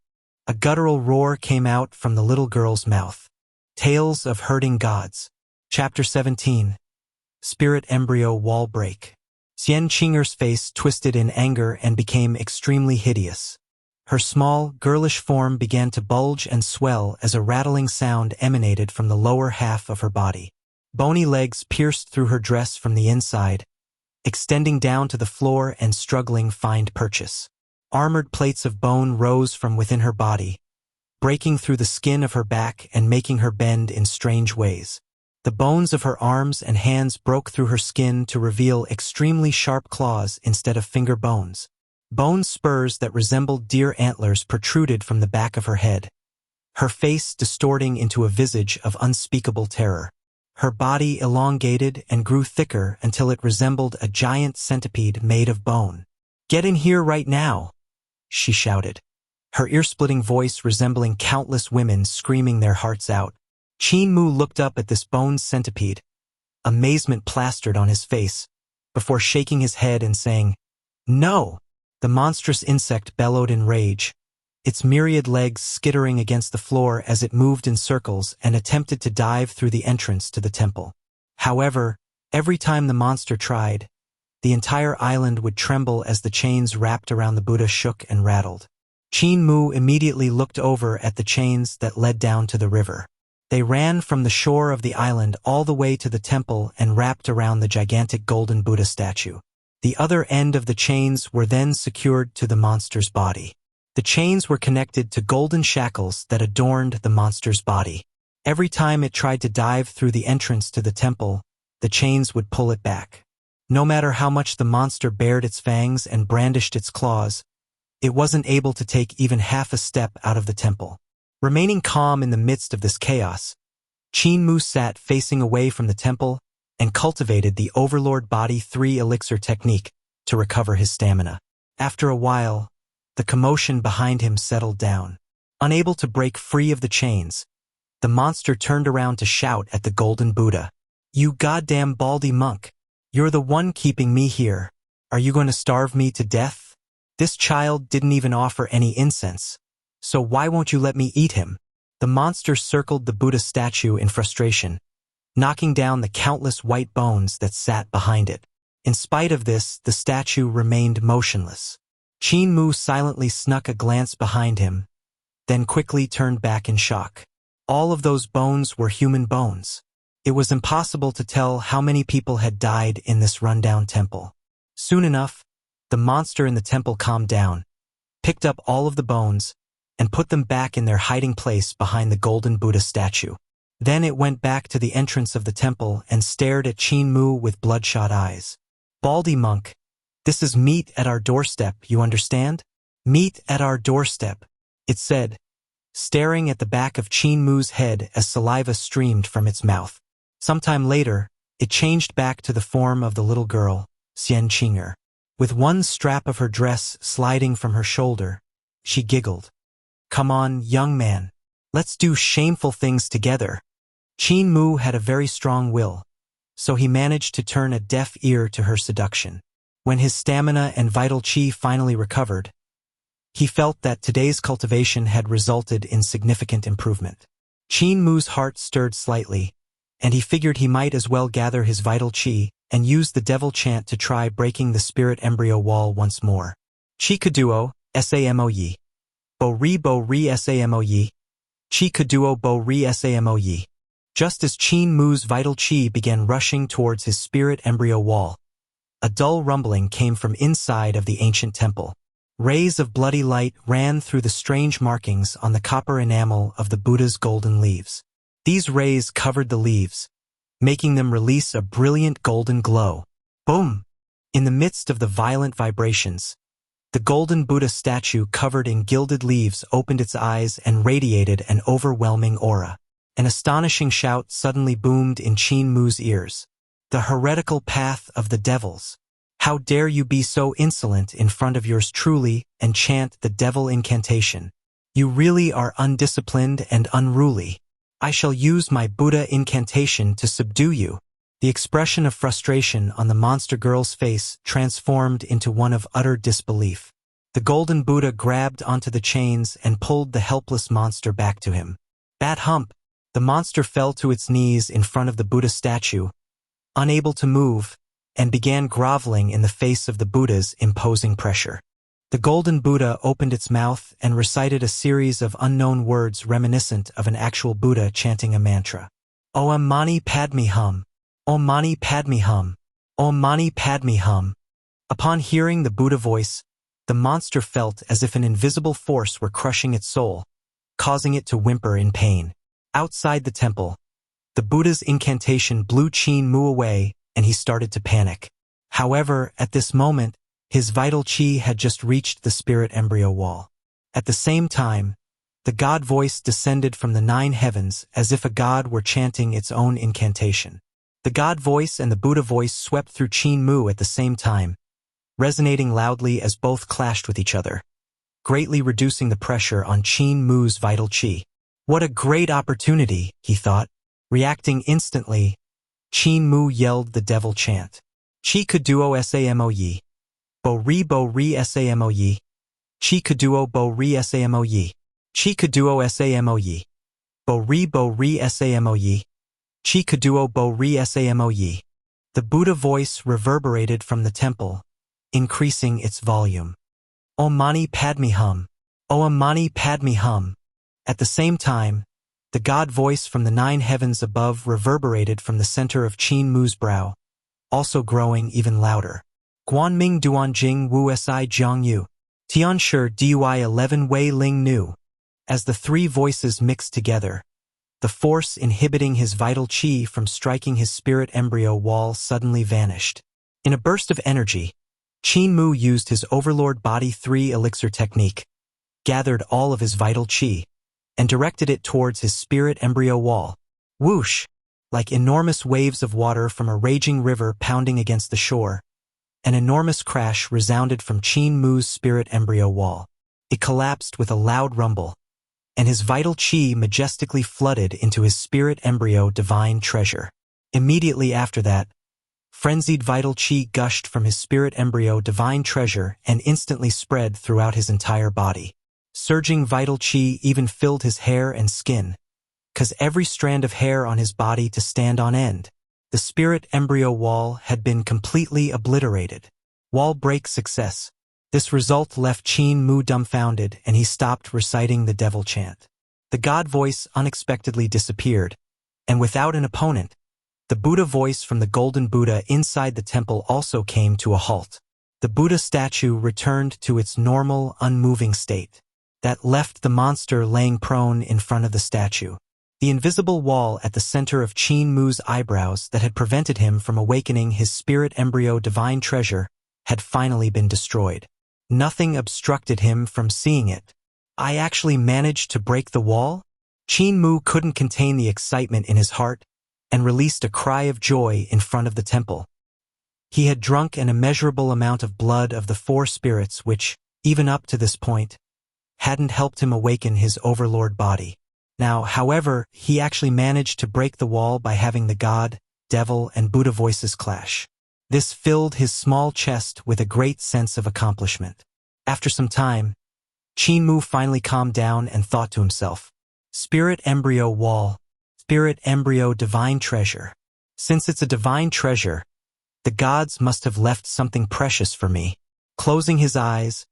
Speaker 2: A guttural roar came out from the little girl's mouth. Tales of Herding Gods. Chapter 17. Spirit Embryo Wall Break. Xian Qing'er's face twisted in anger and became extremely hideous. Her small, girlish form began to bulge and swell as a rattling sound emanated from the lower half of her body. Bony legs pierced through her dress from the inside, extending down to the floor and struggling find purchase. Armored plates of bone rose from within her body, breaking through the skin of her back and making her bend in strange ways. The bones of her arms and hands broke through her skin to reveal extremely sharp claws instead of finger bones. Bone spurs that resembled deer antlers protruded from the back of her head, her face distorting into a visage of unspeakable terror. Her body elongated and grew thicker until it resembled a giant centipede made of bone. "Get in here right now," she shouted, her ear-splitting voice resembling countless women screaming their hearts out. Qin Mu looked up at this bone centipede, amazement plastered on his face, before shaking his head and saying, "No!" The monstrous insect bellowed in rage, its myriad legs skittering against the floor as it moved in circles and attempted to dive through the entrance to the temple. However, every time the monster tried, the entire island would tremble as the chains wrapped around the Buddha shook and rattled. Qin Mu immediately looked over at the chains that led down to the river. They ran from the shore of the island all the way to the temple and wrapped around the gigantic golden Buddha statue. The other end of the chains were then secured to the monster's body. The chains were connected to golden shackles that adorned the monster's body. Every time it tried to dive through the entrance to the temple, the chains would pull it back. No matter how much the monster bared its fangs and brandished its claws, it wasn't able to take even half a step out of the temple. Remaining calm in the midst of this chaos, Qin Mu sat facing away from the temple and cultivated the Overlord Body 3 elixir technique to recover his stamina. After a while, the commotion behind him settled down. Unable to break free of the chains, the monster turned around to shout at the golden Buddha. "You goddamn baldy monk! You're the one keeping me here. Are you going to starve me to death? This child didn't even offer any incense. So why won't you let me eat him?" The monster circled the Buddha statue in frustration, knocking down the countless white bones that sat behind it. In spite of this, the statue remained motionless. Qin Mu silently snuck a glance behind him, then quickly turned back in shock. All of those bones were human bones. It was impossible to tell how many people had died in this rundown temple. Soon enough, the monster in the temple calmed down, picked up all of the bones, and put them back in their hiding place behind the golden Buddha statue. Then it went back to the entrance of the temple and stared at Qin Mu with bloodshot eyes. "Baldy monk, this is meat at our doorstep, you understand? Meat at our doorstep," it said, staring at the back of Qin Mu's head as saliva streamed from its mouth. Sometime later, it changed back to the form of the little girl, Xian Qinger. With one strap of her dress sliding from her shoulder, she giggled. "Come on, young man. Let's do shameful things together." Qin Mu had a very strong will, so he managed to turn a deaf ear to her seduction. When his stamina and vital qi finally recovered, he felt that today's cultivation had resulted in significant improvement. Qin Mu's heart stirred slightly, and he figured he might as well gather his vital qi and use the devil chant to try breaking the spirit embryo wall once more. Chi Kaduo, Samoyi. Bo Ri Samoyi. Chi Kaduo Bo Ri Samoyi. Just as Qin Mu's vital qi began rushing towards his spirit embryo wall, a dull rumbling came from inside of the ancient temple. Rays of bloody light ran through the strange markings on the copper enamel of the Buddha's golden leaves. These rays covered the leaves, making them release a brilliant golden glow. Boom! In the midst of the violent vibrations, the golden Buddha statue covered in gilded leaves opened its eyes and radiated an overwhelming aura. An astonishing shout suddenly boomed in Qin Mu's ears. "The heretical path of the devils. How dare you be so insolent in front of yours truly and chant the devil incantation? You really are undisciplined and unruly. I shall use my Buddha incantation to subdue you." The expression of frustration on the monster girl's face transformed into one of utter disbelief. The golden Buddha grabbed onto the chains and pulled the helpless monster back to him. Bat hump! The monster fell to its knees in front of the Buddha statue, unable to move, and began groveling in the face of the Buddha's imposing pressure. The golden Buddha opened its mouth and recited a series of unknown words reminiscent of an actual Buddha chanting a mantra. Om Mani Padme Hum. Om Mani Padme Hum. Om Mani Padme Hum. Upon hearing the Buddha voice, the monster felt as if an invisible force were crushing its soul, causing it to whimper in pain. Outside the temple, the Buddha's incantation blew Qin Mu away and he started to panic. However, at this moment, his vital qi had just reached the spirit embryo wall. At the same time, the God voice descended from the 9 heavens as if a god were chanting its own incantation. The God voice and the Buddha voice swept through Qin Mu at the same time, resonating loudly as both clashed with each other, greatly reducing the pressure on Qin Mu's vital qi. What a great opportunity, he thought. Reacting instantly, Qin Mu yelled the devil chant. Chi Kaduo Samoyi. Bo Ri Samoyi. Chi Kaduo Bo Ri Samoyi. Chi Kaduo Samoyi. Bo Ri Samoyi. Chi Kaduo Bo Ri Samoyi. The Buddha voice reverberated from the temple, increasing its volume. Om Mani Padme Hum. Om Mani Padme Hum. At the same time, the God voice from the 9 heavens above reverberated from the center of Qin Mu's brow, also growing even louder. Guanming Duan Jing Wu Si Jiang Yu. Tian Shi Dui 11 Wei Ling Nu. As the 3 voices mixed together, the force inhibiting his vital qi from striking his spirit embryo wall suddenly vanished. In a burst of energy, Qin Mu used his Overlord Body 3 elixir technique, gathered all of his vital qi, and directed it towards his spirit embryo wall. Whoosh! Like enormous waves of water from a raging river pounding against the shore, an enormous crash resounded from Qin Mu's spirit embryo wall. It collapsed with a loud rumble, and his vital qi majestically flooded into his spirit embryo divine treasure. Immediately after that, frenzied vital qi gushed from his spirit embryo divine treasure and instantly spread throughout his entire body. Surging vital qi even filled his hair and skin, caused every strand of hair on his body to stand on end. The spirit embryo wall had been completely obliterated. Wall break success. This result left Qin Mu dumbfounded, and he stopped reciting the devil chant. The God voice unexpectedly disappeared, and without an opponent, the Buddha voice from the golden Buddha inside the temple also came to a halt. The Buddha statue returned to its normal, unmoving state. That left the monster laying prone in front of the statue. The invisible wall at the center of Qin Mu's eyebrows that had prevented him from awakening his spirit embryo divine treasure had finally been destroyed. Nothing obstructed him from seeing it. I actually managed to break the wall? Qin Mu couldn't contain the excitement in his heart and released a cry of joy in front of the temple. He had drunk an immeasurable amount of blood of the 4 spirits which, even up to this point, hadn't helped him awaken his overlord body. Now, however, he actually managed to break the wall by having the God, devil, and Buddha voices clash. This filled his small chest with a great sense of accomplishment. After some time, Qin Mu finally calmed down and thought to himself, Spirit embryo wall, spirit embryo divine treasure. Since it's a divine treasure, the gods must have left something precious for me. Closing his eyes,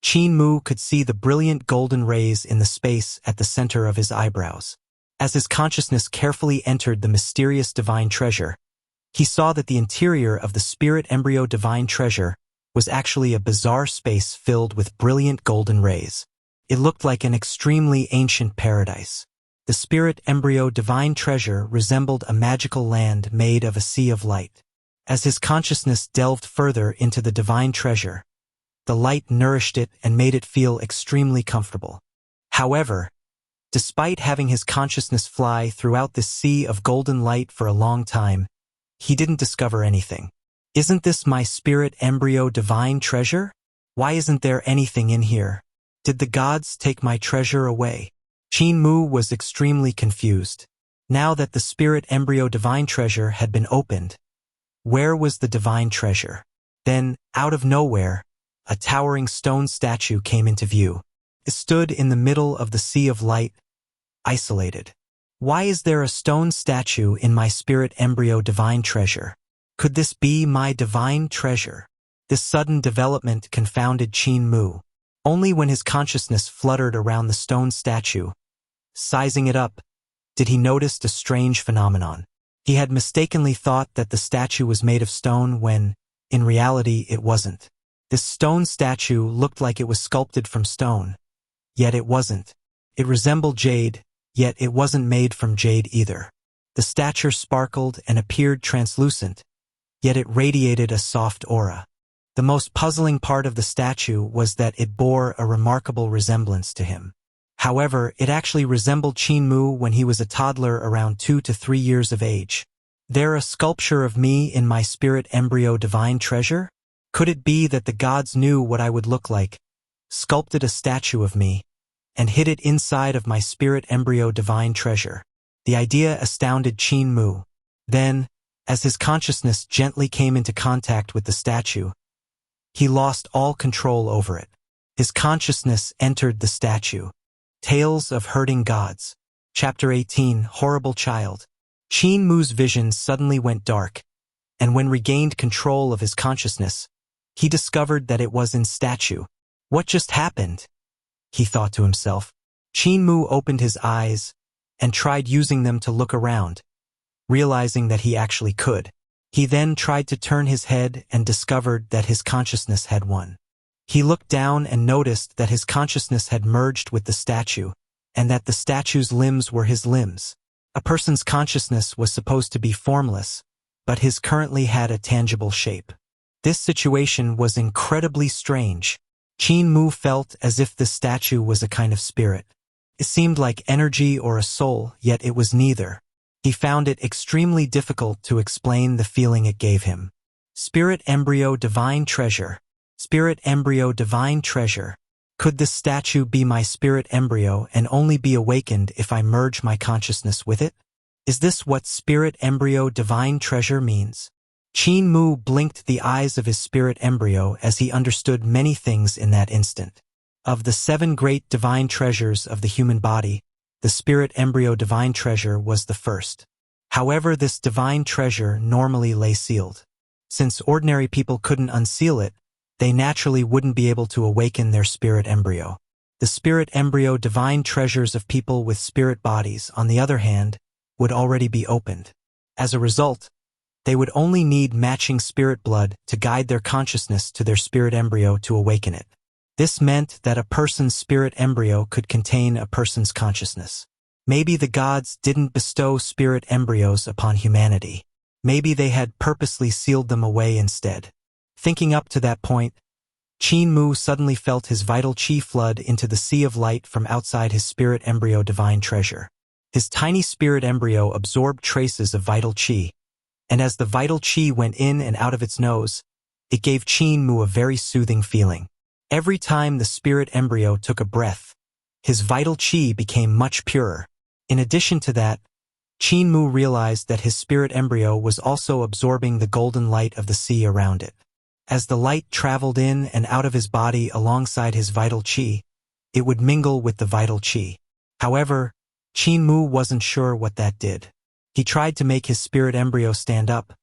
Speaker 2: Qin Mu could see the brilliant golden rays in the space at the center of his eyebrows. As his consciousness carefully entered the mysterious divine treasure, he saw that the interior of the spirit embryo divine treasure was actually a bizarre space filled with brilliant golden rays. It looked like an extremely ancient paradise. The spirit embryo divine treasure resembled a magical land made of a sea of light. As his consciousness delved further into the divine treasure, the light nourished it and made it feel extremely comfortable. However, despite having his consciousness fly throughout this sea of golden light for a long time, he didn't discover anything. Isn't this my spirit embryo divine treasure? Why isn't there anything in here? Did the gods take my treasure away? Qin Mu was extremely confused. Now that the spirit embryo divine treasure had been opened, where was the divine treasure? Then, out of nowhere, a towering stone statue came into view. It stood in the middle of the sea of light, isolated. Why is there a stone statue in my spirit embryo divine treasure? Could this be my divine treasure? This sudden development confounded Qin Mu. Only when his consciousness fluttered around the stone statue, sizing it up, did he notice a strange phenomenon. He had mistakenly thought that the statue was made of stone when, in reality, it wasn't. This stone statue looked like it was sculpted from stone. Yet it wasn't. It resembled jade, yet it wasn't made from jade either. The statue sparkled and appeared translucent, yet it radiated a soft aura. The most puzzling part of the statue was that it bore a remarkable resemblance to him. However, it actually resembled Qin Mu when he was a toddler around 2 to 3 years of age. There a sculpture of me in my spirit embryo divine treasure? Could it be that the gods knew what I would look like, sculpted a statue of me, and hid it inside of my spirit embryo divine treasure? The idea astounded Qin Mu. Then, as his consciousness gently came into contact with the statue, he lost all control over it. His consciousness entered the statue. Tales of Hurting Gods. Chapter 18, Horrible Child. Qin Mu's vision suddenly went dark, and when regained control of his consciousness, he discovered that it was in statue. What just happened? He thought to himself. Qin Mu opened his eyes and tried using them to look around, realizing that he actually could. He then tried to turn his head and discovered that his consciousness had won. He looked down and noticed that his consciousness had merged with the statue, and that the statue's limbs were his limbs. A person's consciousness was supposed to be formless, but his currently had a tangible shape. This situation was incredibly strange. Qin Mu felt as if the statue was a kind of spirit. It seemed like energy or a soul, yet it was neither. He found it extremely difficult to explain the feeling it gave him. Spirit embryo divine treasure. Spirit embryo divine treasure. Could this statue be my spirit embryo and only be awakened if I merge my consciousness with it? Is this what spirit embryo divine treasure means? Qin Mu blinked the eyes of his spirit embryo as he understood many things in that instant. Of the 7 great divine treasures of the human body, the spirit embryo divine treasure was the first. However, this divine treasure normally lay sealed. Since ordinary people couldn't unseal it, they naturally wouldn't be able to awaken their spirit embryo. The spirit embryo divine treasures of people with spirit bodies, on the other hand, would already be opened. As a result, they would only need matching spirit blood to guide their consciousness to their spirit embryo to awaken it. This meant that a person's spirit embryo could contain a person's consciousness. Maybe the gods didn't bestow spirit embryos upon humanity. Maybe they had purposely sealed them away instead. Thinking up to that point, Qin Mu suddenly felt his vital qi flood into the sea of light from outside his spirit embryo divine treasure. His tiny spirit embryo absorbed traces of vital qi, and as the vital qi went in and out of its nose, it gave Qin Mu a very soothing feeling. Every time the spirit embryo took a breath, his vital qi became much purer. In addition to that, Qin Mu realized that his spirit embryo was also absorbing the golden light of the sea around it. As the light traveled in and out of his body alongside his vital qi, it would mingle with the vital qi. However, Qin Mu wasn't sure what that did. He tried to make his spirit embryo stand up,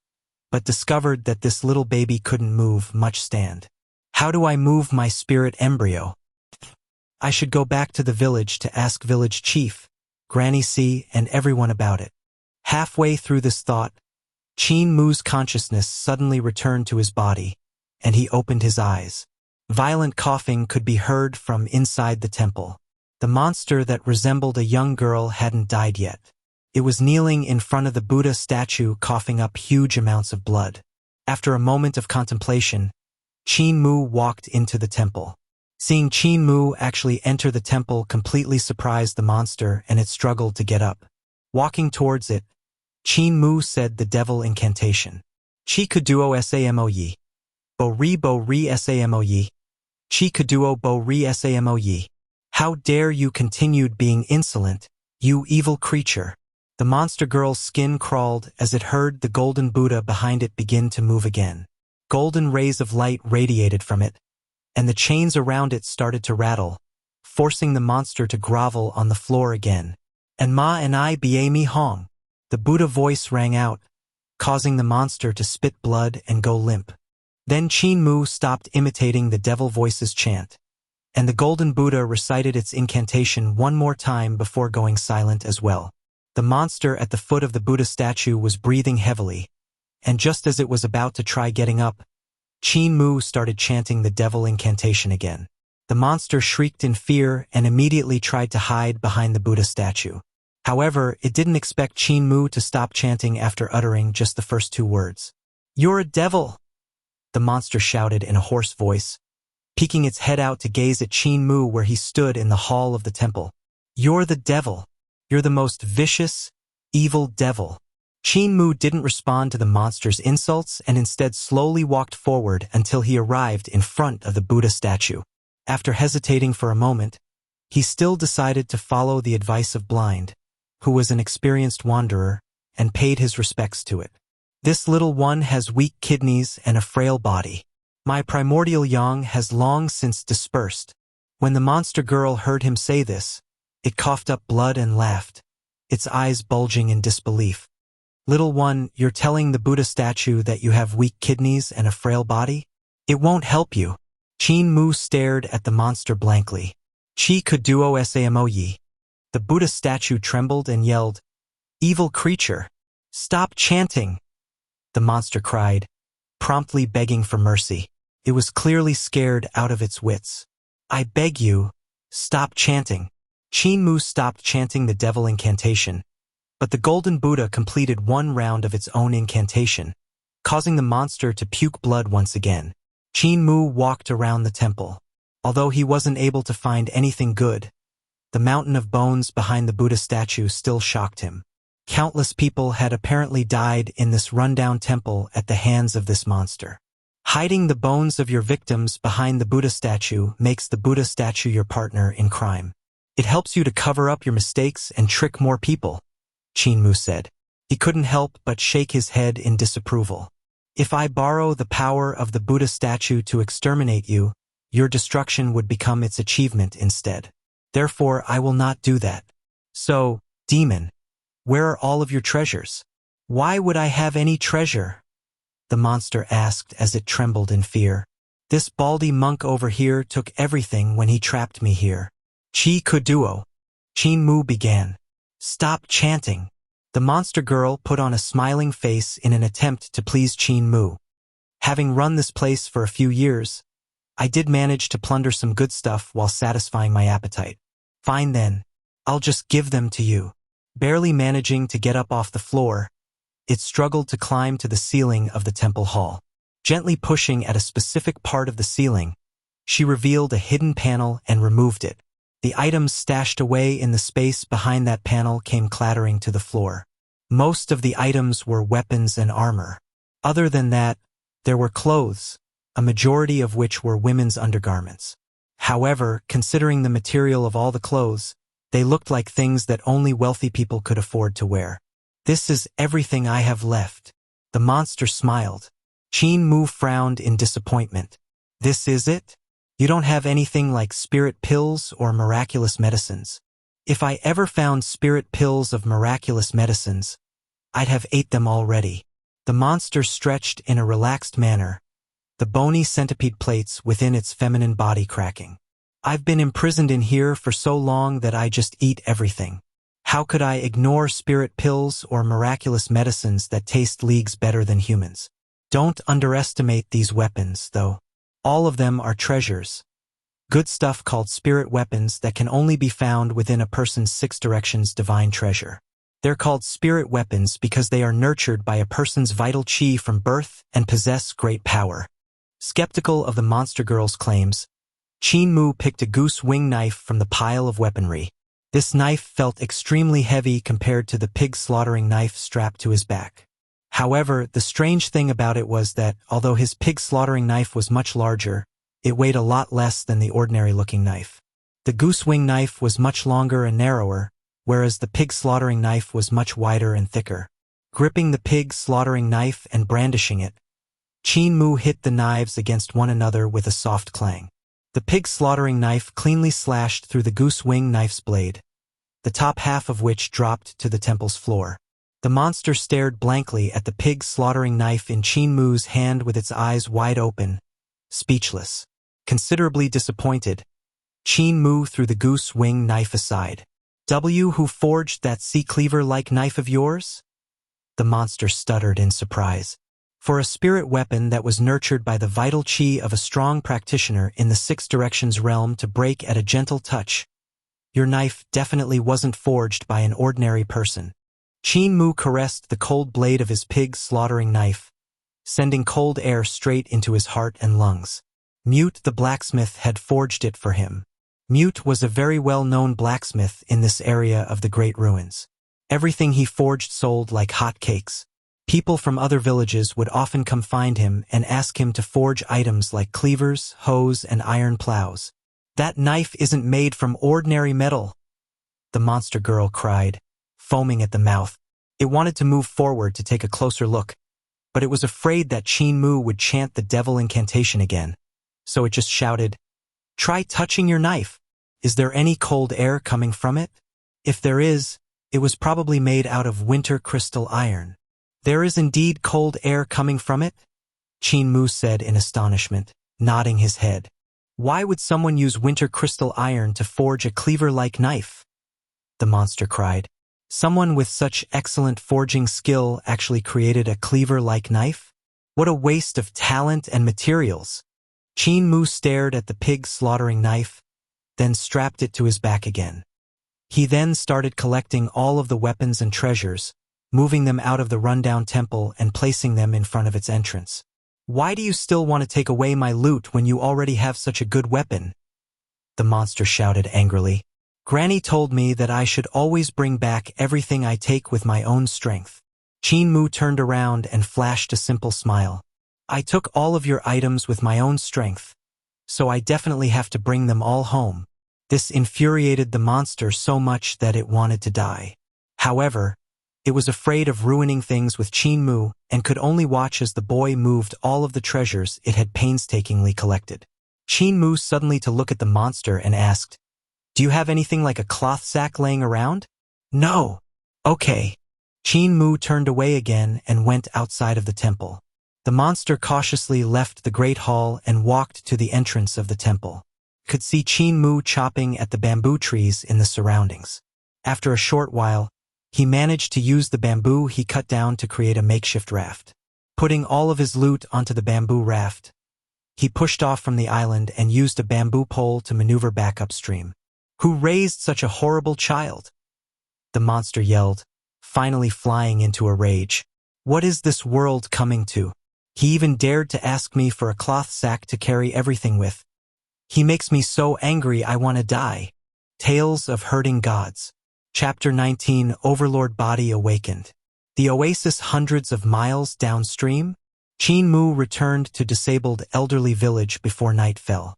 Speaker 2: but discovered that this little baby couldn't move much stand. How do I move my spirit embryo? I should go back to the village to ask village chief, Granny C, and everyone about it. Halfway through this thought, Qin Mu's consciousness suddenly returned to his body, and he opened his eyes. Violent coughing could be heard from inside the temple. The monster that resembled a young girl hadn't died yet. It was kneeling in front of the Buddha statue, coughing up huge amounts of blood. After a moment of contemplation, Qin Mu walked into the temple. Seeing Qin Mu actually enter the temple completely surprised the monster, and it struggled to get up. Walking towards it, Qin Mu said the devil incantation. Chi kaduo samoyi. Bo ri samoyi. Chi kaduo bo ri samoyi. How dare you continued being insolent, you evil creature. The monster girl's skin crawled as it heard the golden Buddha behind it begin to move again. Golden rays of light radiated from it, and the chains around it started to rattle, forcing the monster to grovel on the floor again. And ma and I bie mi hong. The Buddha voice rang out, causing the monster to spit blood and go limp. Then Qin Mu stopped imitating the devil voice's chant, and the golden Buddha recited its incantation one more time before going silent as well. The monster at the foot of the Buddha statue was breathing heavily, and just as it was about to try getting up, Qin Mu started chanting the devil incantation again. The monster shrieked in fear and immediately tried to hide behind the Buddha statue. However, it didn't expect Qin Mu to stop chanting after uttering just the first 2 words. "You're a devil!" the monster shouted in a hoarse voice, peeking its head out to gaze at Qin Mu where he stood in the hall of the temple. "You're the devil. You're the most vicious, evil devil." Qin Mu didn't respond to the monster's insults and instead slowly walked forward until he arrived in front of the Buddha statue. After hesitating for a moment, he still decided to follow the advice of Blind, who was an experienced wanderer, and paid his respects to it. "This little one has weak kidneys and a frail body. My primordial yang has long since dispersed." When the monster girl heard him say this, it coughed up blood and laughed, its eyes bulging in disbelief. Little one, you're telling the Buddha statue that you have weak kidneys and a frail body? It won't help you. Qin Mu stared at the monster blankly. Chi Kuduo Samoyi. The Buddha statue trembled and yelled, "Evil creature! Stop chanting!" The monster cried, promptly begging for mercy. It was clearly scared out of its wits. "I beg you, stop chanting." Qin Mu stopped chanting the devil incantation, but the golden Buddha completed one round of its own incantation, causing the monster to puke blood once again. Qin Mu walked around the temple. Although he wasn't able to find anything good, the mountain of bones behind the Buddha statue still shocked him. Countless people had apparently died in this rundown temple at the hands of this monster. Hiding the bones of your victims behind the Buddha statue makes the Buddha statue your partner in crime. It helps you to cover up your mistakes and trick more people, Qin Mu said. He couldn't help but shake his head in disapproval. If I borrow the power of the Buddha statue to exterminate you, your destruction would become its achievement instead. Therefore, I will not do that. So, demon, where are all of your treasures? Why would I have any treasure? The monster asked as it trembled in fear. This baldy monk over here took everything when he trapped me here. Chi Kuduo. Qin Mu began. Stop chanting. The monster girl put on a smiling face in an attempt to please Qin Mu. Having run this place for a few years, I did manage to plunder some good stuff while satisfying my appetite. Fine then, I'll just give them to you. Barely managing to get up off the floor, it struggled to climb to the ceiling of the temple hall. Gently pushing at a specific part of the ceiling, she revealed a hidden panel and removed it. The items stashed away in the space behind that panel came clattering to the floor. Most of the items were weapons and armor. Other than that, there were clothes, a majority of which were women's undergarments. However, considering the material of all the clothes, they looked like things that only wealthy people could afford to wear. This is everything I have left. The monster smiled. Qin Mu frowned in disappointment. This is it? You don't have anything like spirit pills or miraculous medicines. If I ever found spirit pills of miraculous medicines, I'd have ate them already. The monster stretched in a relaxed manner, the bony centipede plates within its feminine body cracking. I've been imprisoned in here for so long that I just eat everything. How could I ignore spirit pills or miraculous medicines that taste leagues better than humans? Don't underestimate these weapons, though. All of them are treasures. Good stuff called spirit weapons that can only be found within a person's 6 directions divine treasure. They're called spirit weapons because they are nurtured by a person's vital chi from birth and possess great power. Skeptical of the monster girl's claims, Qin Mu picked a goose wing knife from the pile of weaponry. This knife felt extremely heavy compared to the pig slaughtering knife strapped to his back. However, the strange thing about it was that, although his pig slaughtering knife was much larger, it weighed a lot less than the ordinary-looking knife. The goose wing knife was much longer and narrower, whereas the pig slaughtering knife was much wider and thicker. Gripping the pig slaughtering knife and brandishing it, Qin Mu hit the knives against one another with a soft clang. The pig slaughtering knife cleanly slashed through the goose wing knife's blade, the top half of which dropped to the temple's floor. The monster stared blankly at the pig slaughtering knife in Qin Mu's hand with its eyes wide open, speechless. Considerably disappointed, Qin Mu threw the goose wing knife aside. Who forged that sea cleaver-like knife of yours? The monster stuttered in surprise. For a spirit weapon that was nurtured by the vital chi of a strong practitioner in the 6 directions realm to break at a gentle touch, your knife definitely wasn't forged by an ordinary person. Qin Mu caressed the cold blade of his pig slaughtering knife, sending cold air straight into his heart and lungs. Mute the blacksmith had forged it for him. Mute was a very well-known blacksmith in this area of the Great Ruins. Everything he forged sold like hotcakes. People from other villages would often come find him and ask him to forge items like cleavers, hoes, and iron plows. That knife isn't made from ordinary metal, the monster girl cried, foaming at the mouth. It wanted to move forward to take a closer look, but it was afraid that Qin Mu would chant the devil incantation again. So it just shouted, "Try touching your knife. Is there any cold air coming from it? If there is, it was probably made out of winter crystal iron." There is indeed cold air coming from it? Qin Mu said in astonishment, nodding his head. Why would someone use winter crystal iron to forge a cleaver-like knife? The monster cried. Someone with such excellent forging skill actually created a cleaver-like knife? What a waste of talent and materials! Qin Mu stared at the pig slaughtering knife, then strapped it to his back again. He then started collecting all of the weapons and treasures, moving them out of the rundown temple and placing them in front of its entrance. Why do you still want to take away my loot when you already have such a good weapon? The monster shouted angrily. Granny told me that I should always bring back everything I take with my own strength. Qin Mu turned around and flashed a simple smile. I took all of your items with my own strength, so I definitely have to bring them all home. This infuriated the monster so much that it wanted to die. However, it was afraid of ruining things with Qin Mu and could only watch as the boy moved all of the treasures it had painstakingly collected. Qin Mu suddenly to look at the monster and asked, Do you have anything like a cloth sack laying around? No. Okay. Qin Mu turned away again and went outside of the temple. The monster cautiously left the great hall and walked to the entrance of the temple. Could see Qin Mu chopping at the bamboo trees in the surroundings. After a short while, he managed to use the bamboo he cut down to create a makeshift raft. Putting all of his loot onto the bamboo raft, he pushed off from the island and used a bamboo pole to maneuver back upstream. Who raised such a horrible child? The monster yelled, finally flying into a rage. What is this world coming to? He even dared to ask me for a cloth sack to carry everything with. He makes me so angry I want to die. Tales of Hurting Gods. Chapter 19, Overlord Body Awakened. The oasis hundreds of miles downstream, Qin Mu returned to disabled elderly village before night fell.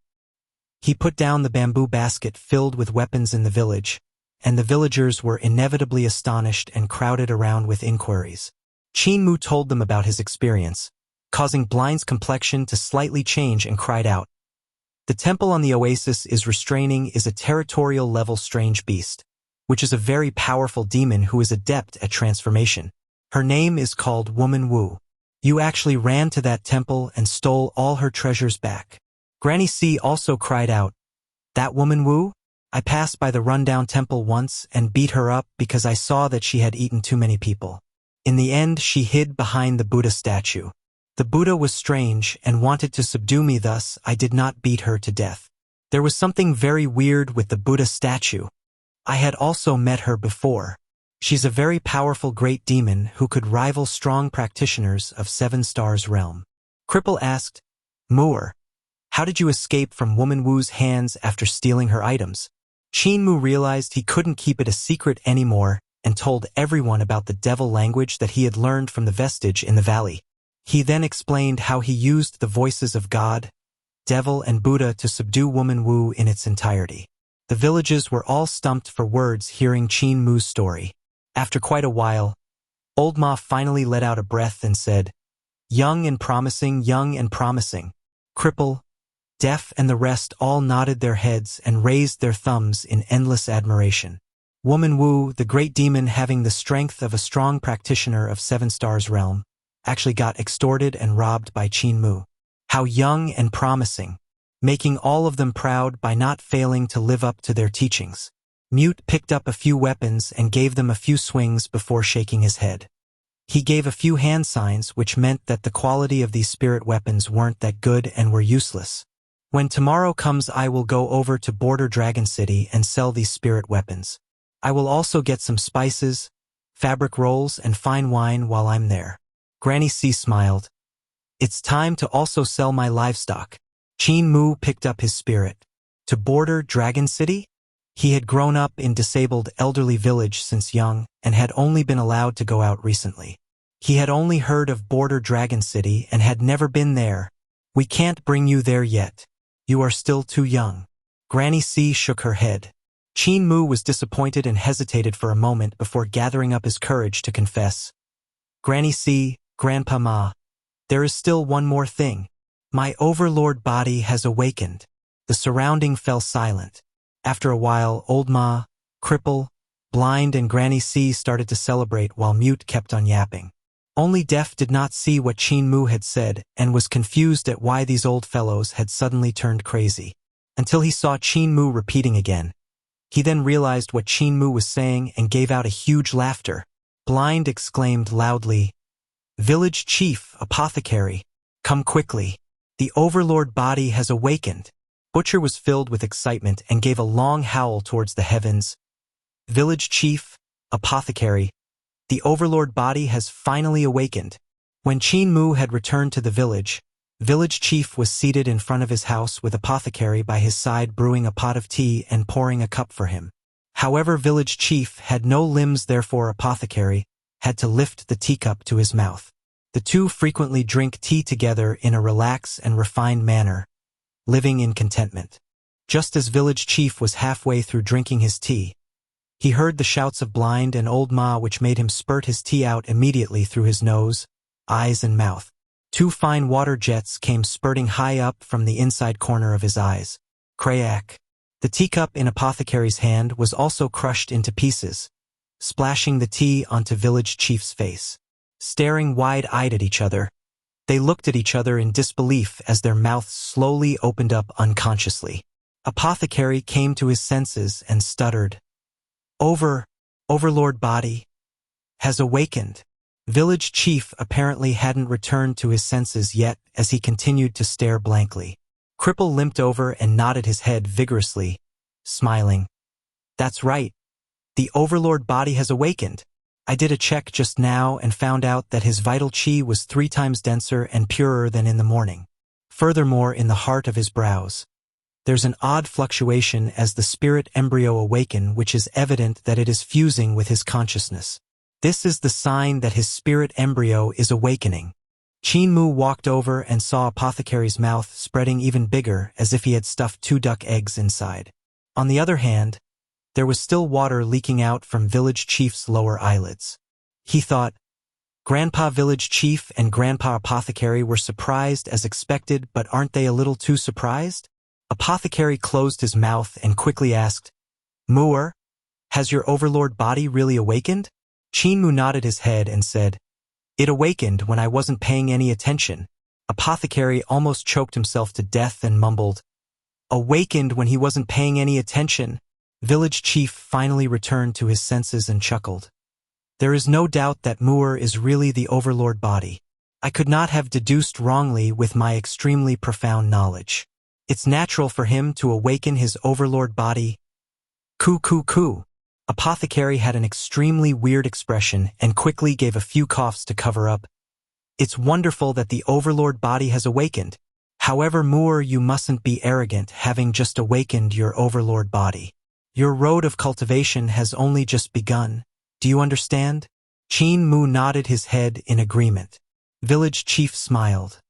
Speaker 2: He put down the bamboo basket filled with weapons in the village, and the villagers were inevitably astonished and crowded around with inquiries. Qin Mu told them about his experience, causing Blind's complexion to slightly change and cried out. The temple on the oasis is a territorial-level strange beast, which is a very powerful demon who is adept at transformation. Her name is called Woman Wu. You actually ran to that temple and stole all her treasures back. Granny C also cried out, That Woman Wu? I passed by the rundown temple once and beat her up because I saw that she had eaten too many people. In the end, she hid behind the Buddha statue. The Buddha was strange and wanted to subdue me, thus I did not beat her to death. There was something very weird with the Buddha statue. I had also met her before. She's a very powerful great demon who could rival strong practitioners of 7 Stars realm. Cripple asked, Moor, how did you escape from Woman Wu's hands after stealing her items? Qin Mu realized he couldn't keep it a secret anymore and told everyone about the devil language that he had learned from the vestige in the valley. He then explained how he used the voices of God, devil, and Buddha to subdue Woman Wu in its entirety. The villages were all stumped for words hearing Qin Mu's story. After quite a while, Old Ma finally let out a breath and said, Young and promising, young and promising. Cripple, Deaf, and the rest all nodded their heads and raised their thumbs in endless admiration. Woman Wu, the great demon having the strength of a strong practitioner of 7 Stars realm, actually got extorted and robbed by Qin Mu. How young and promising, making all of them proud by not failing to live up to their teachings. Mute picked up a few weapons and gave them a few swings before shaking his head. He gave a few hand signs, which meant that the quality of these spirit weapons weren't that good and were useless. When tomorrow comes, I will go over to Border Dragon City and sell these spirit weapons. I will also get some spices, fabric rolls, and fine wine while I'm there. Granny C smiled. It's time to also sell my livestock. Qin Mu picked up his spirit. To Border Dragon City? He had grown up in disabled elderly village since young and had only been allowed to go out recently. He had only heard of Border Dragon City and had never been there. We can't bring you there yet. You are still too young. Granny C shook her head. Qin Mu was disappointed and hesitated for a moment before gathering up his courage to confess. Granny C, Grandpa Ma, there is still one more thing. My overlord body has awakened. The surrounding fell silent. After a while, Old Ma, Cripple, Blind, and Granny C started to celebrate while Mute kept on yapping. Only Deaf did not see what Qin Mu had said and was confused at why these old fellows had suddenly turned crazy. Until he saw Qin Mu repeating again. He then realized what Qin Mu was saying and gave out a huge laughter. Blind exclaimed loudly, "Village chief, apothecary, come quickly. The overlord body has awakened." Butcher was filled with excitement and gave a long howl towards the heavens. "Village chief, apothecary, the overlord body has finally awakened." When Qin Mu had returned to the village chief was seated in front of his house with apothecary by his side brewing a pot of tea and pouring a cup for him. However, village chief had no limbs, therefore apothecary had to lift the teacup to his mouth. The two frequently drink tea together in a relaxed and refined manner, living in contentment. Just as village chief was halfway through drinking his tea, he heard the shouts of Blind and Old Ma, which made him spurt his tea out immediately through his nose, eyes and mouth. Two fine water jets came spurting high up from the inside corner of his eyes. Crack! The teacup in apothecary's hand was also crushed into pieces, splashing the tea onto village chief's face. Staring wide-eyed at each other, they looked at each other in disbelief as their mouths slowly opened up unconsciously. Apothecary came to his senses and stuttered, Overlord body has awakened." Village chief apparently hadn't returned to his senses yet as he continued to stare blankly. Cripple limped over and nodded his head vigorously, smiling. "That's right. The overlord body has awakened. I did a check just now and found out that his vital qi was 3 times denser and purer than in the morning. Furthermore, in the heart of his brows, there's an odd fluctuation as the spirit embryo awaken, which is evident that it is fusing with his consciousness. This is the sign that his spirit embryo is awakening." Qin Mu walked over and saw apothecary's mouth spreading even bigger as if he had stuffed 2 duck eggs inside. On the other hand, there was still water leaking out from village chief's lower eyelids. He thought, Grandpa village chief and Grandpa apothecary were surprised as expected, but aren't they a little too surprised? Apothecary closed his mouth and quickly asked, "Muer, has your overlord body really awakened?" Qin Mu nodded his head and said, "It awakened when I wasn't paying any attention." Apothecary almost choked himself to death and mumbled, "Awakened when he wasn't paying any attention." Village chief finally returned to his senses and chuckled. "There is no doubt that Muer is really the overlord body. I could not have deduced wrongly with my extremely profound knowledge. It's natural for him to awaken his overlord body." Coo. Apothecary had an extremely weird expression and quickly gave a few coughs to cover up. "It's wonderful that the overlord body has awakened. However, Muer, you mustn't be arrogant having just awakened your overlord body. Your road of cultivation has only just begun. Do you understand?" Qin Mu nodded his head in agreement. Village chief smiled.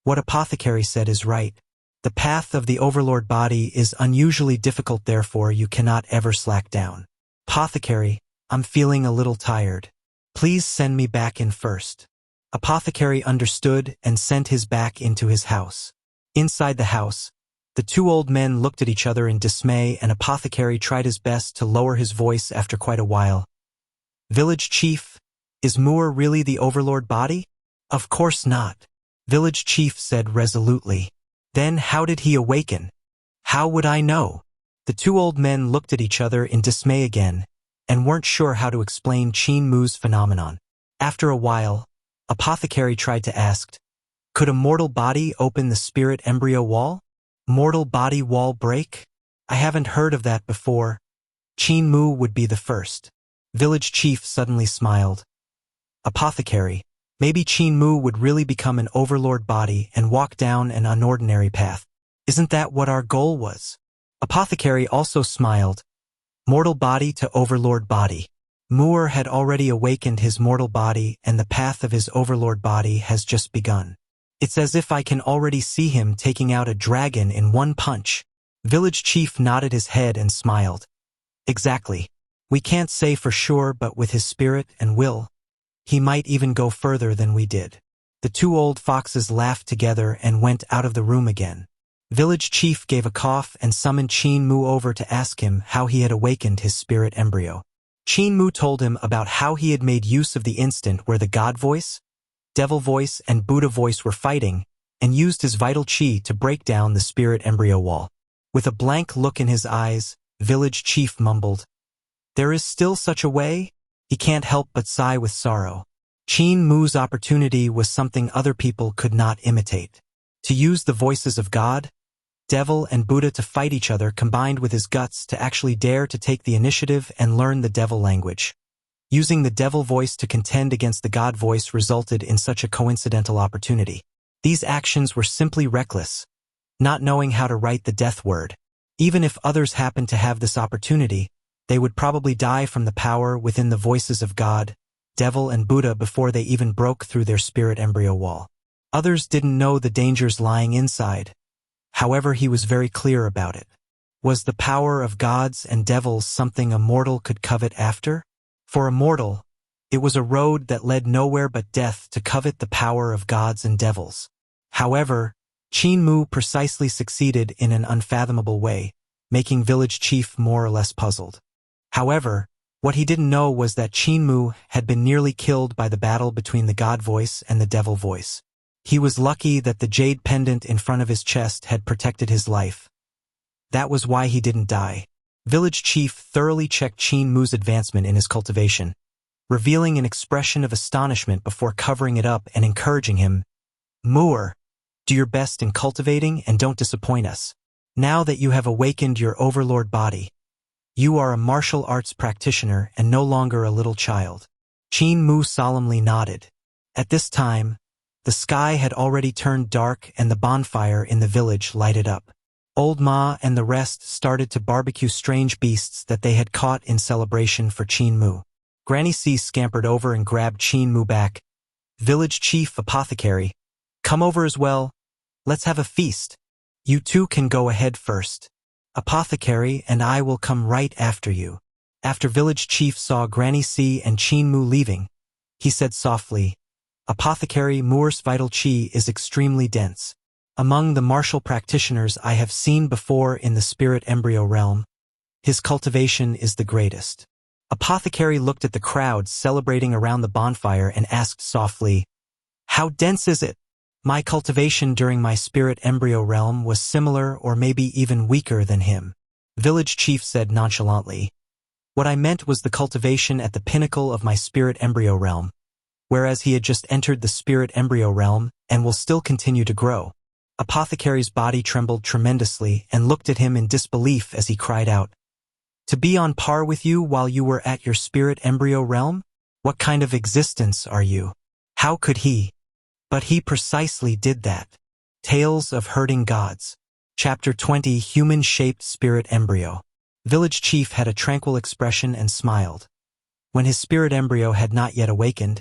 Speaker 2: "What Apothecary said is right. The path of the overlord body is unusually difficult, therefore you cannot ever slack down. Apothecary, I'm feeling a little tired. Please send me back in first." Apothecary understood and sent his back into his house. Inside the house, the 2 old men looked at each other in dismay, and Apothecary tried his best to lower his voice after quite a while. "Village chief, is Muer really the overlord body?" "Of course not," village chief said resolutely. "Then how did he awaken?" "How would I know?" The 2 old men looked at each other in dismay again and weren't sure how to explain Qin Mu's phenomenon. After a while, Apothecary tried to ask, "Could a mortal body open the spirit embryo wall? Mortal body wall break? I haven't heard of that before. Qin Mu would be the first." Village chief suddenly smiled. "Apothecary, maybe Qin Mu would really become an overlord body and walk down an unordinary path. Isn't that what our goal was?" Apothecary also smiled. Mortal body to overlord body. Muer had already awakened his mortal body, and the path of his overlord body has just begun. It's as if I can already see him taking out a dragon in one punch. Village chief nodded his head and smiled. "Exactly. We can't say for sure, but with his spirit and will, he might even go further than we did." The 2 old foxes laughed together and went out of the room again. Village chief gave a cough and summoned Qin Mu over to ask him how he had awakened his spirit embryo. Qin Mu told him about how he had made use of the instant where the god voice Devil Voice and Buddha Voice were fighting, and used his vital chi to break down the spirit embryo wall. With a blank look in his eyes, Village Chief mumbled, "There is still such a way?" He can't help but sigh with sorrow. Qin Mu's opportunity was something other people could not imitate. To use the voices of God, Devil, and Buddha to fight each other combined with his guts to actually dare to take the initiative and learn the devil language. Using the devil voice to contend against the God voice resulted in such a coincidental opportunity. These actions were simply reckless, not knowing how to write the death word. Even if others happened to have this opportunity, they would probably die from the power within the voices of God, Devil, and Buddha before they even broke through their spirit embryo wall. Others didn't know the dangers lying inside. However, he was very clear about it. Was the power of gods and devils something a mortal could covet after? For a mortal, it was a road that led nowhere but death to covet the power of gods and devils. However, Qin Mu precisely succeeded in an unfathomable way, making Village Chief more or less puzzled. However, what he didn't know was that Qin Mu had been nearly killed by the battle between the God voice and the devil voice. He was lucky that the jade pendant in front of his chest had protected his life. That was why he didn't die. Village Chief thoroughly checked Qin Mu's advancement in his cultivation, revealing an expression of astonishment before covering it up and encouraging him. "Mu'er, do your best in cultivating and don't disappoint us. Now that you have awakened your overlord body, you are a martial arts practitioner and no longer a little child." Qin Mu solemnly nodded. At this time, the sky had already turned dark and the bonfire in the village lighted up. Old Ma and the rest started to barbecue strange beasts that they had caught in celebration for Qin Mu. Granny C scampered over and grabbed Qin Mu back. "Village Chief Apothecary, come over as well. Let's have a feast. You two can go ahead first. Apothecary and I will come right after you." After Village Chief saw Granny C and Qin Mu leaving, he said softly, "Apothecary Mu'er's vital chi is extremely dense. Among the martial practitioners I have seen before in the spirit embryo realm, his cultivation is the greatest." Apothecary looked at the crowd celebrating around the bonfire and asked softly, "How dense is it?" "My cultivation during my spirit embryo realm was similar or maybe even weaker than him," Village Chief said nonchalantly. "What I meant was the cultivation at the pinnacle of my spirit embryo realm, whereas he had just entered the spirit embryo realm and will still continue to grow." Apothecary's body trembled tremendously and looked at him in disbelief as he cried out, "To be on par with you while you were at your spirit embryo realm? What kind of existence are you? How could he?" But he precisely did that. Tales of Hurting Gods. Chapter 20, Human-Shaped Spirit Embryo. Village Chief had a tranquil expression and smiled. When his spirit embryo had not yet awakened,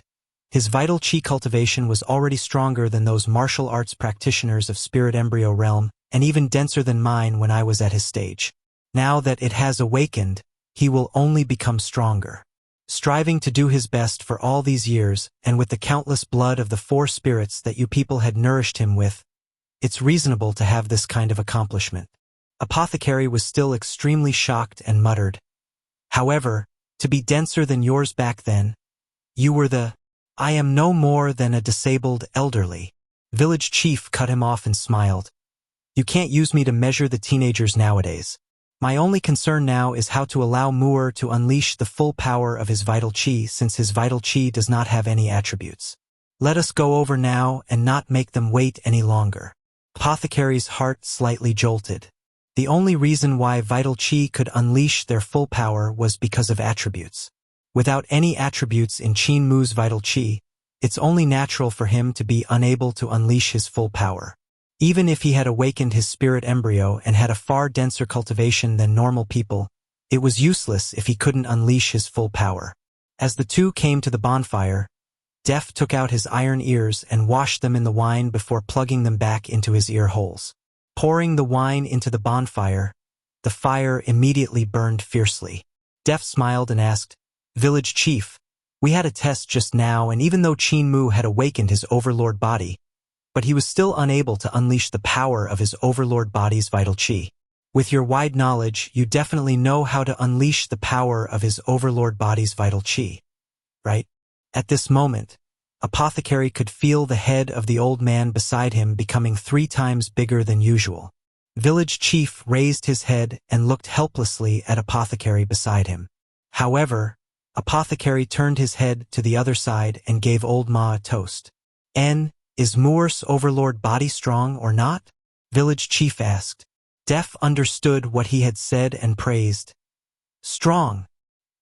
Speaker 2: his vital chi cultivation was already stronger than those martial arts practitioners of spirit embryo realm, and even denser than mine when I was at his stage. Now that it has awakened, he will only become stronger. Striving to do his best for all these years, and with the countless blood of the four spirits that you people had nourished him with, it's reasonable to have this kind of accomplishment. Apothecary was still extremely shocked and muttered, "However, to be denser than yours back then, you were the... I am no more than a disabled elderly." Village Chief cut him off and smiled. "You can't use me to measure the teenagers nowadays. My only concern now is how to allow Mu'er to unleash the full power of his vital chi, since his vital chi does not have any attributes. Let us go over now and not make them wait any longer." Apothecary's heart slightly jolted. The only reason why vital chi could unleash their full power was because of attributes. Without any attributes in Qin Mu's vital chi, it's only natural for him to be unable to unleash his full power. Even if he had awakened his spirit embryo and had a far denser cultivation than normal people, it was useless if he couldn't unleash his full power. As the two came to the bonfire, Def took out his iron ears and washed them in the wine before plugging them back into his ear holes. Pouring the wine into the bonfire, the fire immediately burned fiercely. Def smiled and asked, "Village Chief, we had a test just now, and even though Qin Mu had awakened his overlord body, but he was still unable to unleash the power of his overlord body's vital chi. With your wide knowledge, you definitely know how to unleash the power of his overlord body's vital chi, right?" At this moment, Apothecary could feel the head of the old man beside him becoming 3 times bigger than usual. Village chief raised his head and looked helplessly at Apothecary beside him. However, Apothecary turned his head to the other side and gave Old Ma a toast. Is Moor's overlord body strong or not? Village chief asked. Def understood what he had said and praised. Strong.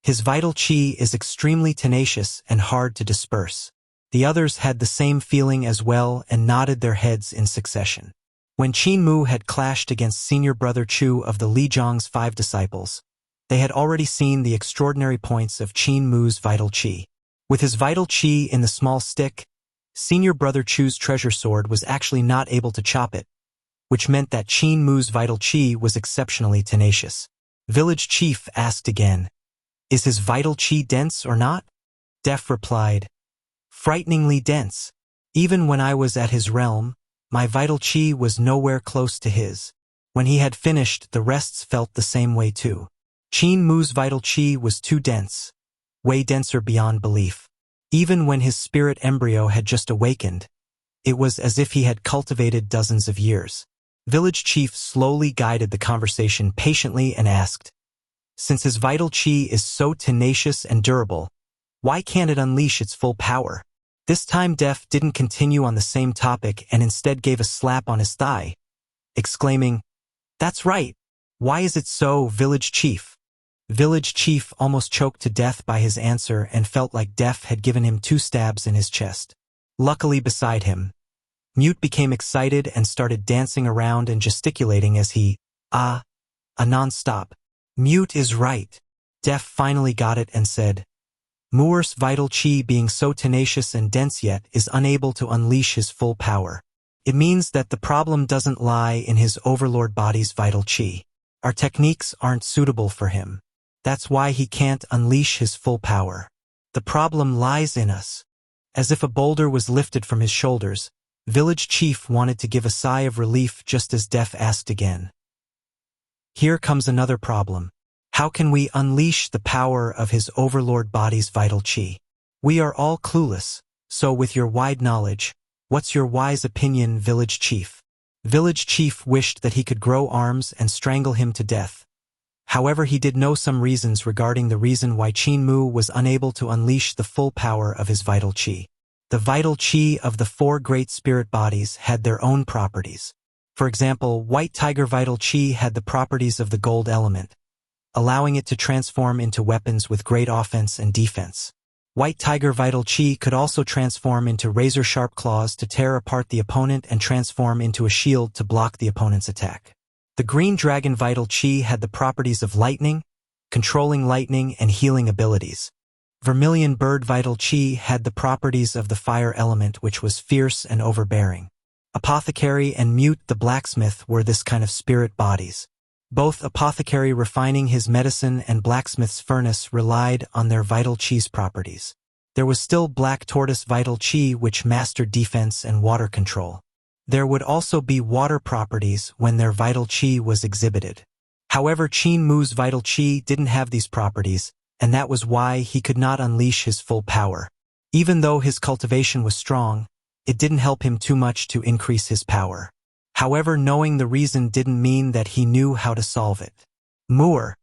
Speaker 2: His vital chi is extremely tenacious and hard to disperse. The others had the same feeling as well and nodded their heads in succession. When Qin Mu had clashed against senior brother Chu of the Lijiang's 5 disciples, they had already seen the extraordinary points of Qin Mu's vital chi. With his vital chi in the small stick, senior brother Chu's treasure sword was actually not able to chop it, which meant that Qin Mu's vital chi was exceptionally tenacious. Village chief asked again, "Is his vital chi dense or not?" Def replied, "Frighteningly dense. Even when I was at his realm, my vital chi was nowhere close to his. When he had finished, the rest felt the same way too. Qin Mu's vital chi was too dense, way denser beyond belief. Even when his spirit embryo had just awakened, it was as if he had cultivated dozens of years." Village chief slowly guided the conversation patiently and asked, "Since his vital chi is so tenacious and durable, why can't it unleash its full power?" This time Def didn't continue on the same topic and instead gave a slap on his thigh, exclaiming, "That's right. Why is it so, Village chief?" Village chief almost choked to death by his answer and felt like Def had given him 2 stabs in his chest. Luckily beside him, Mute became excited and started dancing around and gesticulating as he, non-stop. "Mute is right." Def finally got it and said, "Moor's vital chi being so tenacious and dense yet is unable to unleash his full power. It means that the problem doesn't lie in his overlord body's vital chi. Our techniques aren't suitable for him. That's why he can't unleash his full power. The problem lies in us." As if a boulder was lifted from his shoulders, Village chief wanted to give a sigh of relief just as Def asked again. "Here comes another problem. How can we unleash the power of his overlord body's vital chi? We are all clueless, so with your wide knowledge, what's your wise opinion, Village chief?" Village chief wished that he could grow arms and strangle him to death. However, he did know some reasons regarding the reason why Qin Mu was unable to unleash the full power of his vital chi. The vital chi of the 4 great spirit bodies had their own properties. For example, White Tiger vital chi had the properties of the gold element, allowing it to transform into weapons with great offense and defense. White Tiger vital chi could also transform into razor-sharp claws to tear apart the opponent and transform into a shield to block the opponent's attack. The Green Dragon vital chi had the properties of lightning, controlling lightning and healing abilities. Vermilion Bird vital chi had the properties of the fire element, which was fierce and overbearing. Apothecary and Mute the blacksmith were this kind of spirit bodies. Both Apothecary refining his medicine and Blacksmith's furnace relied on their vital chi's properties. There was still Black Tortoise vital chi, which mastered defense and water control. There would also be water properties when their vital chi was exhibited. However, Qin Mu's vital chi didn't have these properties, and that was why he could not unleash his full power. Even though his cultivation was strong, it didn't help him too much to increase his power. However, knowing the reason didn't mean that he knew how to solve it. "Moor,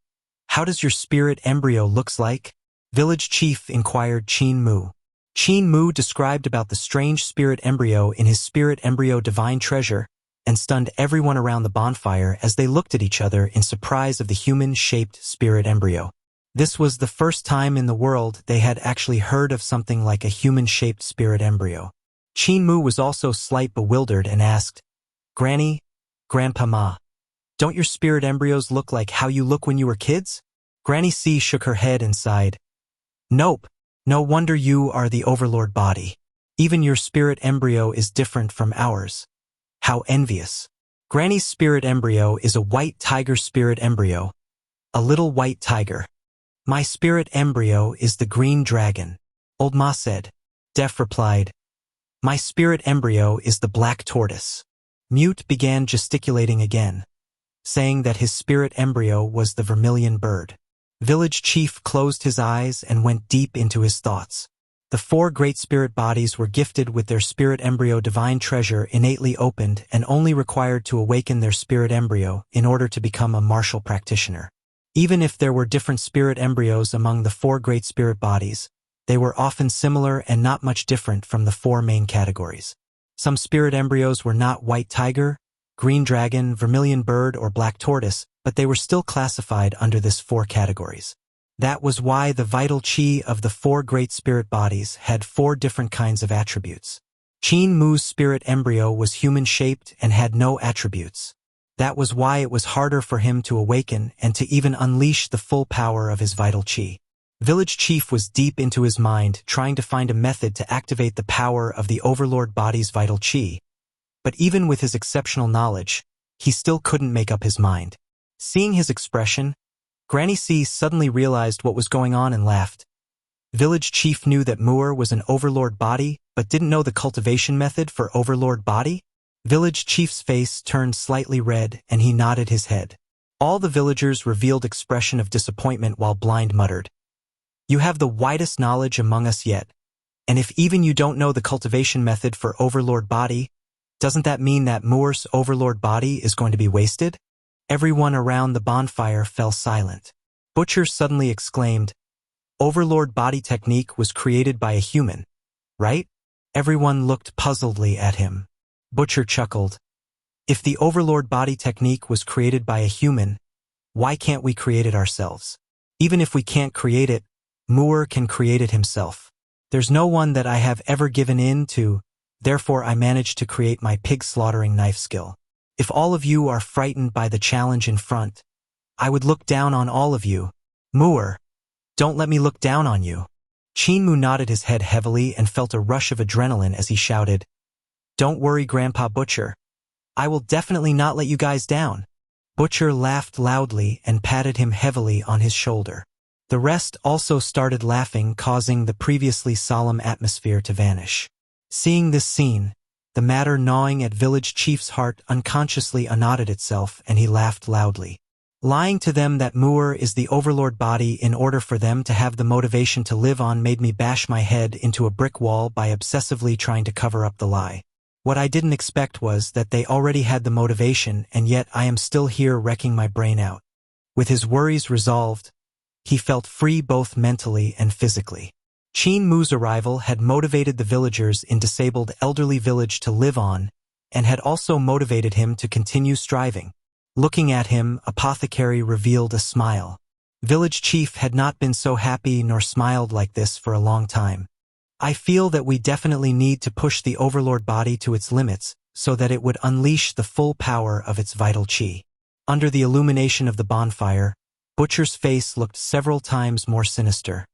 Speaker 2: how does your spirit embryo looks like?" Village chief inquired Qin Mu. Qin Mu described about the strange spirit embryo in his Spirit Embryo Divine Treasure and stunned everyone around the bonfire as they looked at each other in surprise of the human-shaped spirit embryo. This was the first time in the world they had actually heard of something like a human-shaped spirit embryo. Qin Mu was also slight bewildered and asked, "Granny, Grandpa Ma, don't your spirit embryos look like how you look when you were kids?" Granny C shook her head and sighed. "Nope. No wonder you are the overlord body. Even your spirit embryo is different from ours. How envious." Granny's spirit embryo is a white tiger spirit embryo, a little white tiger. "My spirit embryo is the green dragon," Old Ma said. Def replied, "My spirit embryo is the black tortoise." Mute began gesticulating again, saying that his spirit embryo was the vermilion bird. Village chief closed his eyes and went deep into his thoughts. The 4 great spirit bodies were gifted with their spirit embryo divine treasure innately opened and only required to awaken their spirit embryo in order to become a martial practitioner. Even if there were different spirit embryos among the 4 great spirit bodies, they were often similar and not much different from the 4 main categories. Some spirit embryos were not white tiger, green dragon, vermilion bird, or black tortoise, but they were still classified under this 4 categories. That was why the vital qi of the 4 great spirit bodies had 4 different kinds of attributes. Qin Mu's spirit embryo was human-shaped and had no attributes. That was why it was harder for him to awaken and to even unleash the full power of his vital qi. Village Chief was deep into his mind, trying to find a method to activate the power of the Overlord body's vital qi. But even with his exceptional knowledge, he still couldn't make up his mind. Seeing his expression, Granny C suddenly realized what was going on and laughed. Village Chief knew that Muir was an Overlord body, but didn't know the cultivation method for Overlord body? Village Chief's face turned slightly red and he nodded his head. All the villagers revealed expression of disappointment while Blind muttered, "You have the widest knowledge among us yet, and if even you don't know the cultivation method for Overlord body, doesn't that mean that Muir's Overlord body is going to be wasted?" Everyone around the bonfire fell silent. Butcher suddenly exclaimed, "Overlord body technique was created by a human, right?" Everyone looked puzzledly at him. Butcher chuckled, "If the Overlord body technique was created by a human, why can't we create it ourselves? Even if we can't create it, Muir can create it himself. There's no one that I have ever given in to, therefore I managed to create my pig slaughtering knife skill. If all of you are frightened by the challenge in front, I would look down on all of you. Muir, don't let me look down on you." Qin Mu nodded his head heavily and felt a rush of adrenaline as he shouted, "Don't worry, Grandpa Butcher. I will definitely not let you guys down." Butcher laughed loudly and patted him heavily on his shoulder. The rest also started laughing, causing the previously solemn atmosphere to vanish. Seeing this scene, the matter gnawing at Village Chief's heart unconsciously unknotted itself and he laughed loudly. Lying to them that Muir is the Overlord body in order for them to have the motivation to live on made me bash my head into a brick wall by obsessively trying to cover up the lie. What I didn't expect was that they already had the motivation and yet I am still here wrecking my brain out. With his worries resolved, he felt free both mentally and physically. Qin Mu's arrival had motivated the villagers in disabled elderly village to live on, and had also motivated him to continue striving. Looking at him, Apothecary revealed a smile. Village Chief had not been so happy nor smiled like this for a long time. "I feel that we definitely need to push the Overlord body to its limits so that it would unleash the full power of its vital qi." Under the illumination of the bonfire, Butcher's face looked several times more sinister.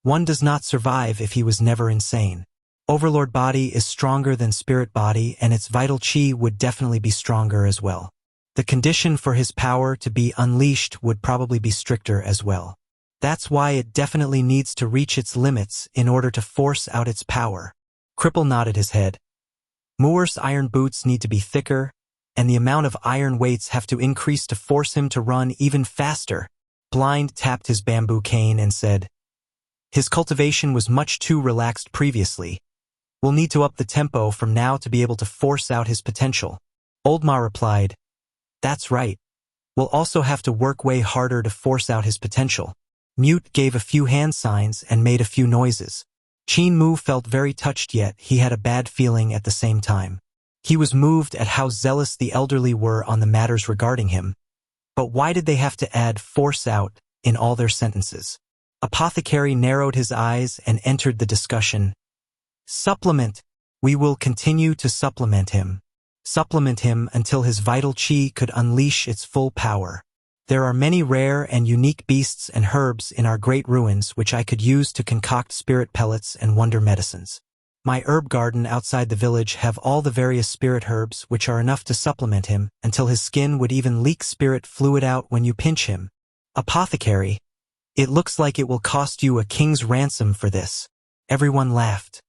Speaker 2: One does not survive if he was never insane. Overlord body is stronger than spirit body and its vital qi would definitely be stronger as well. The condition for his power to be unleashed would probably be stricter as well. That's why it definitely needs to reach its limits in order to force out its power. Cripple nodded his head. Muir's iron boots need to be thicker, and the amount of iron weights have to increase to force him to run even faster. Blind tapped his bamboo cane and said, "His cultivation was much too relaxed previously. We'll need to up the tempo from now to be able to force out his potential." Old Ma replied, "That's right. We'll also have to work way harder to force out his potential." Mute gave a few hand signs and made a few noises. Qin Mu felt very touched yet he had a bad feeling at the same time. He was moved at how zealous the elderly were on the matters regarding him. But why did they have to add "force out" in all their sentences? Apothecary narrowed his eyes and entered the discussion. "Supplement. We will continue to supplement him. Supplement him until his vital qi could unleash its full power. There are many rare and unique beasts and herbs in our great ruins which I could use to concoct spirit pellets and wonder medicines. My herb garden outside the village have all the various spirit herbs which are enough to supplement him until his skin would even leak spirit fluid out when you pinch him. Apothecary, it looks like it will cost you a king's ransom for this." Everyone laughed.